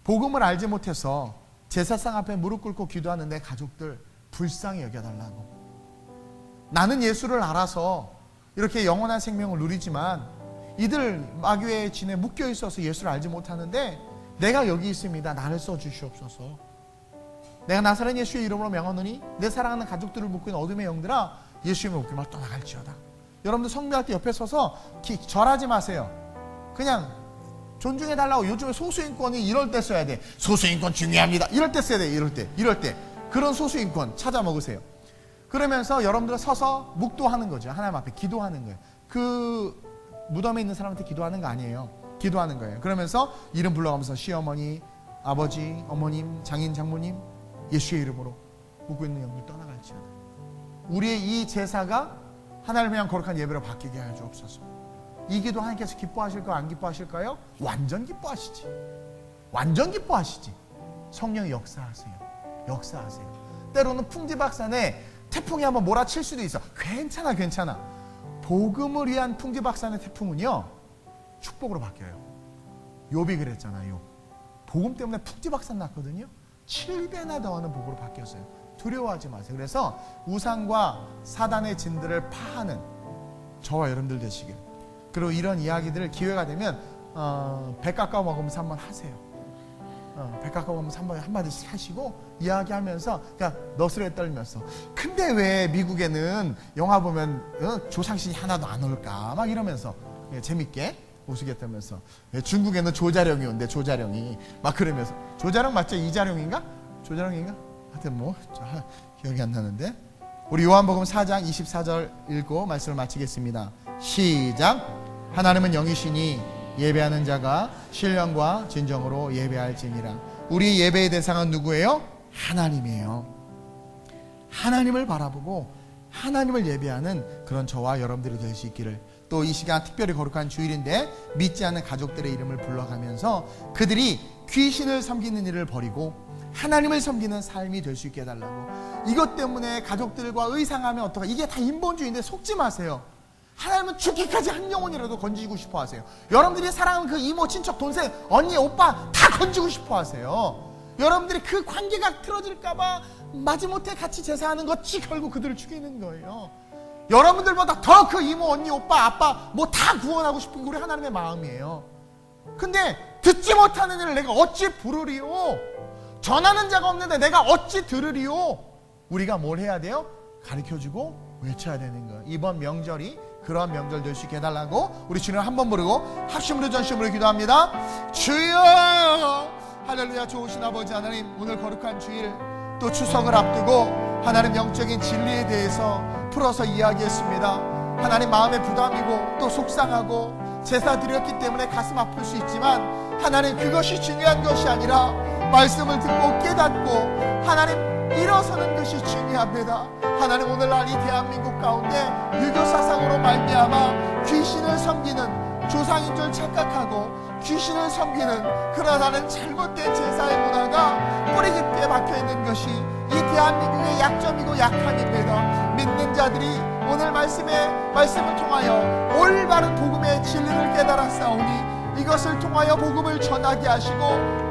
복음을 알지 못해서 제사상 앞에 무릎 꿇고 기도하는 내 가족들 불쌍히 여겨달라고. 나는 예수를 알아서 이렇게 영원한 생명을 누리지만 이들 마귀의 진에 묶여 있어서 예수를 알지 못하는데 내가 여기 있습니다. 나를 써주시옵소서. 내가 나사렛 예수의 이름으로 명하노니 내 사랑하는 가족들을 묶고 있는 어둠의 영들아 예수님의 묶임을 떠나갈지어다. 여러분들 성묘할 때 옆에 서서 절하지 마세요. 그냥 존중해달라고. 요즘에 소수인권이 이럴 때 써야 돼. 소수인권 중요합니다. 이럴 때 써야 돼. 이럴 때 그런 소수인권 찾아 먹으세요. 그러면서 여러분들은 서서 묵도하는 거죠. 하나님 앞에 기도하는 거예요. 그 무덤에 있는 사람한테 기도하는 거 아니에요. 기도하는 거예요. 그러면서 이름 불러가면서 시어머니, 아버지, 어머님, 장인, 장모님 예수의 이름으로 묵고 있는 영들 떠나갈지어다. 우리의 이 제사가 하나님을 향한 거룩한 예배로 바뀌게 하여 주옵소서. 이 기도 하나님께서 기뻐하실까요? 안 기뻐하실까요? 완전 기뻐하시지. 완전 기뻐하시지. 성령이 역사하세요. 때로는 풍지박산에 태풍이 한번 몰아칠 수도 있어. 괜찮아. 복음을 위한 풍지박산의 태풍은요 축복으로 바뀌어요. 욥이 그랬잖아요. 복음 때문에 풍지박산 났거든요. 7배나 더하는 복으로 바뀌었어요. 두려워하지 마세요. 그래서 우상과 사단의 진들을 파하는 저와 여러분들 되시길. 그리고 이런 이야기들을 기회가 되면 배 깎아 먹으면서 한번 하세요. 배 깎아 먹으면서 한번 한마디씩 하시고 이야기하면서 그냥 너스레 떨면서 근데 왜 미국에는 영화 보면 조상신이 하나도 안 올까 막 이러면서 재밌게 우스갯하면서 중국에는 조자룡이 온대. 조자룡이 막 그러면서 조자룡 맞죠? 이자룡인가? 조자룡인가? 하여튼 뭐 기억이 안 나는데 우리 요한복음 4장 24절 읽고 말씀을 마치겠습니다. 시작. 하나님은 영이시니 예배하는 자가 신령과 진정으로 예배할지니라. 우리 예배의 대상은 누구예요? 하나님이에요. 하나님을 바라보고 하나님을 예배하는 그런 저와 여러분들이 될 수 있기를, 또 이 시간 특별히 거룩한 주일인데 믿지 않는 가족들의 이름을 불러가면서 그들이 귀신을 섬기는 일을 버리고 하나님을 섬기는 삶이 될 수 있게 해달라고. 이것 때문에 가족들과 의상하면 어떡하, 이게 다 인본주의인데 속지 마세요. 하나님은 죽기까지 한 영혼이라도 건지고 싶어 하세요. 여러분들이 사랑하는 그 이모, 친척, 동생, 언니, 오빠 다 건지고 싶어 하세요. 여러분들이 그 관계가 틀어질까봐 마지못해 같이 제사하는 것이 결국 그들을 죽이는 거예요. 여러분들보다 더 그 이모, 언니, 오빠, 아빠 뭐 다 구원하고 싶은 게 우리 하나님의 마음이에요. 근데 듣지 못하는 일을 내가 어찌 부르리요? 전하는 자가 없는데 내가 어찌 들으리요? 우리가 뭘 해야 돼요? 가르쳐주고 외쳐야 되는 거예요. 이번 명절이 그러한 명절 될 수 있게 해달라고 우리 주님을 한번 부르고 합심으로 전심으로 기도합니다. 주여, 할렐루야. 좋으신 아버지 하나님, 오늘 거룩한 주일 또 추석을 앞두고 하나님 영적인 진리에 대해서 풀어서 이야기했습니다. 하나님 마음의 부담이고 또 속상하고 제사 드렸기 때문에 가슴 아플 수 있지만 하나님 그것이 중요한 것이 아니라 말씀을 듣고 깨닫고 하나님 일어서는 것이 중요합니다. 하나님 오늘날 이 대한민국 가운데 유교 사상으로 말미암아 귀신을 섬기는, 조상인 줄 착각하고 귀신을 섬기는 그러나 나는 잘못된 제사의 문화가 뿌리 깊게 박혀있는 것이 이 대한민국의 약점이고 약함입니다. 믿는 자들이 오늘 말씀을 통하여 올바른 복음의 진리를 깨달았사오니 이것을 통하여 복음을 전하게 하시고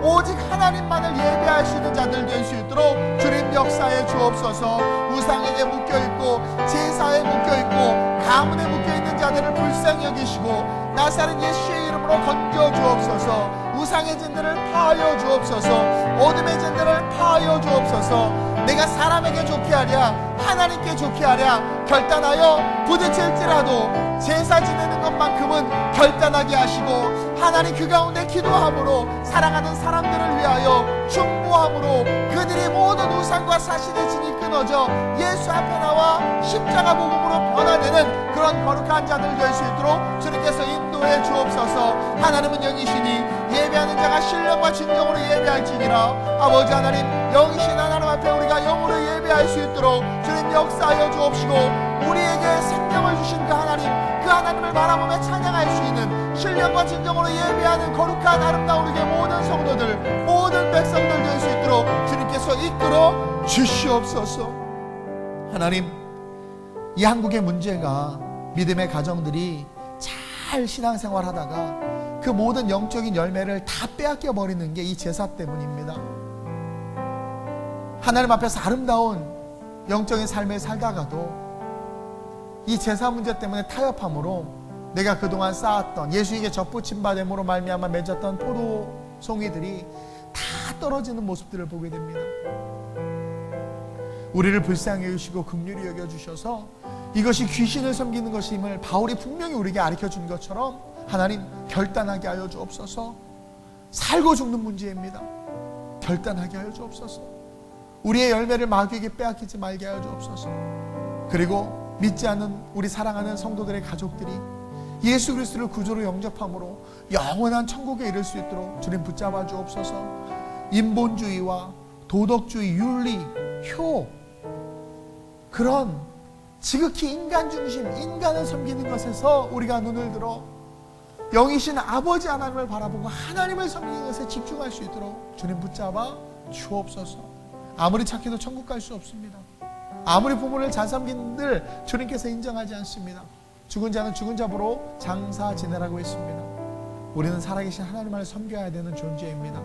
오직 하나님만을 예배할 수 있는 자들 될 수 있도록 주님 역사에 주옵소서. 우상에게 묶여있고 제사에 묶여있고 가문에 묶여있는 자들을 불쌍히 여기시고 나사렛 예수의 이름으로 건져 주옵소서. 우상의 진들을 파하여 주옵소서. 어둠의 진들을 파하여 주옵소서. 내가 사람에게 좋게 하랴 하나님께 좋게 하랴 결단하여 부딪힐지라도 제사 지내는 것만큼은 결단하게 하시고 하나님 그 가운데 기도함으로 사랑하는 사람들을 위하여 중보함으로 그들이 모든 우상과 사신의 진이 끊어져 예수 앞에 나와 십자가 복음으로 변화되는 그런 거룩한 자들 될 수 있도록 주님께서 인도해 주옵소서. 하나님은 영이시니 예배하는 자가 신령과 진정으로 예배할지니라. 아버지 하나님, 영이신 하나님 앞에 우리가 영으로 예배할 수 있도록 주님 역사하여 주옵시고 우리에게 생명을 주신 그 하나님을 바라보며 찬양할 수 있는 신령과 진정으로 예배하는 거룩한 아름다운 우리의 모든 성도들, 모든 백성들 될 수 있도록 주님께서 이끌어 주시옵소서. 하나님, 이 한국의 문제가 믿음의 가정들이 잘 신앙생활 하다가 그 모든 영적인 열매를 다 빼앗겨 버리는 게 이 제사 때문입니다. 하나님 앞에서 아름다운 영적인 삶을 살다가도 이 제사 문제 때문에 타협함으로 내가 그동안 쌓았던 예수에게 접붙임 받음으로 말미암아 맺었던 포도송이들이 다 떨어지는 모습들을 보게 됩니다. 우리를 불쌍히 여기시고 긍휼히 여겨주셔서 이것이 귀신을 섬기는 것임을 바울이 분명히 우리에게 가르쳐준 것처럼 하나님 결단하게 하여 주옵소서. 살고 죽는 문제입니다. 결단하게 하여 주옵소서. 우리의 열매를 마귀에게 빼앗기지 말게 하여 주옵소서. 그리고 믿지 않는 우리 사랑하는 성도들의 가족들이 예수 그리스도를 구주로 영접함으로 영원한 천국에 이를 수 있도록 주님 붙잡아 주옵소서. 인본주의와 도덕주의, 윤리, 효, 그런 지극히 인간 중심, 인간을 섬기는 것에서 우리가 눈을 들어 영이신 아버지 하나님을 바라보고 하나님을 섬기는 것에 집중할 수 있도록 주님 붙잡아 주옵소서. 아무리 착해도 천국 갈 수 없습니다. 아무리 부모를 잘 섬긴들 주님께서 인정하지 않습니다. 죽은 자는 죽은 자 보러 장사 지내라고 했습니다. 우리는 살아계신 하나님만을 섬겨야 되는 존재입니다.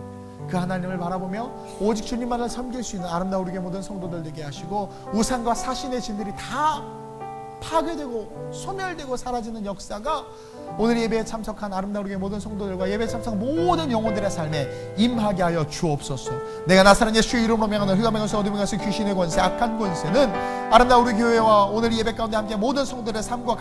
그 하나님을 바라보며 오직 주님만을 섬길 수 있는 아름다운 우리의 모든 성도들 되게 하시고 우상과 사신의 진들이 다 파괴되고 소멸되고 사라지는 역사가 오늘 예배에 참석한 아름다운 우리의 모든 성도들과 예배에 참석한 모든 영혼들의 삶에 임하게 하여 주옵소서. 내가 나사렛 예수의 이름으로 명하는 흑암의 권세, 어둠의 권세, 귀신의 권세, 악한 권세는 아름다운 우리 교회와 오늘 이 예배 가운데 함께 모든 성도들의 삶과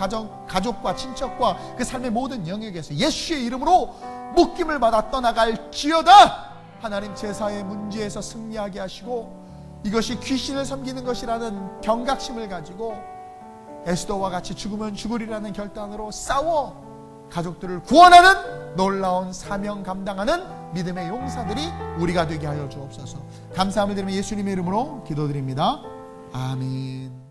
가족과 친척과 그 삶의 모든 영역에서 예수의 이름으로 묶임을 받아 떠나갈지어다. 하나님, 제사의 문제에서 승리하게 하시고 이것이 귀신을 섬기는 것이라는 경각심을 가지고 에스더와 같이 죽으면 죽으리라는 결단으로 싸워 가족들을 구원하는 놀라운 사명 감당하는 믿음의 용사들이 우리가 되게 하여 주옵소서. 감사함을 드리며 예수님의 이름으로 기도드립니다. 아멘.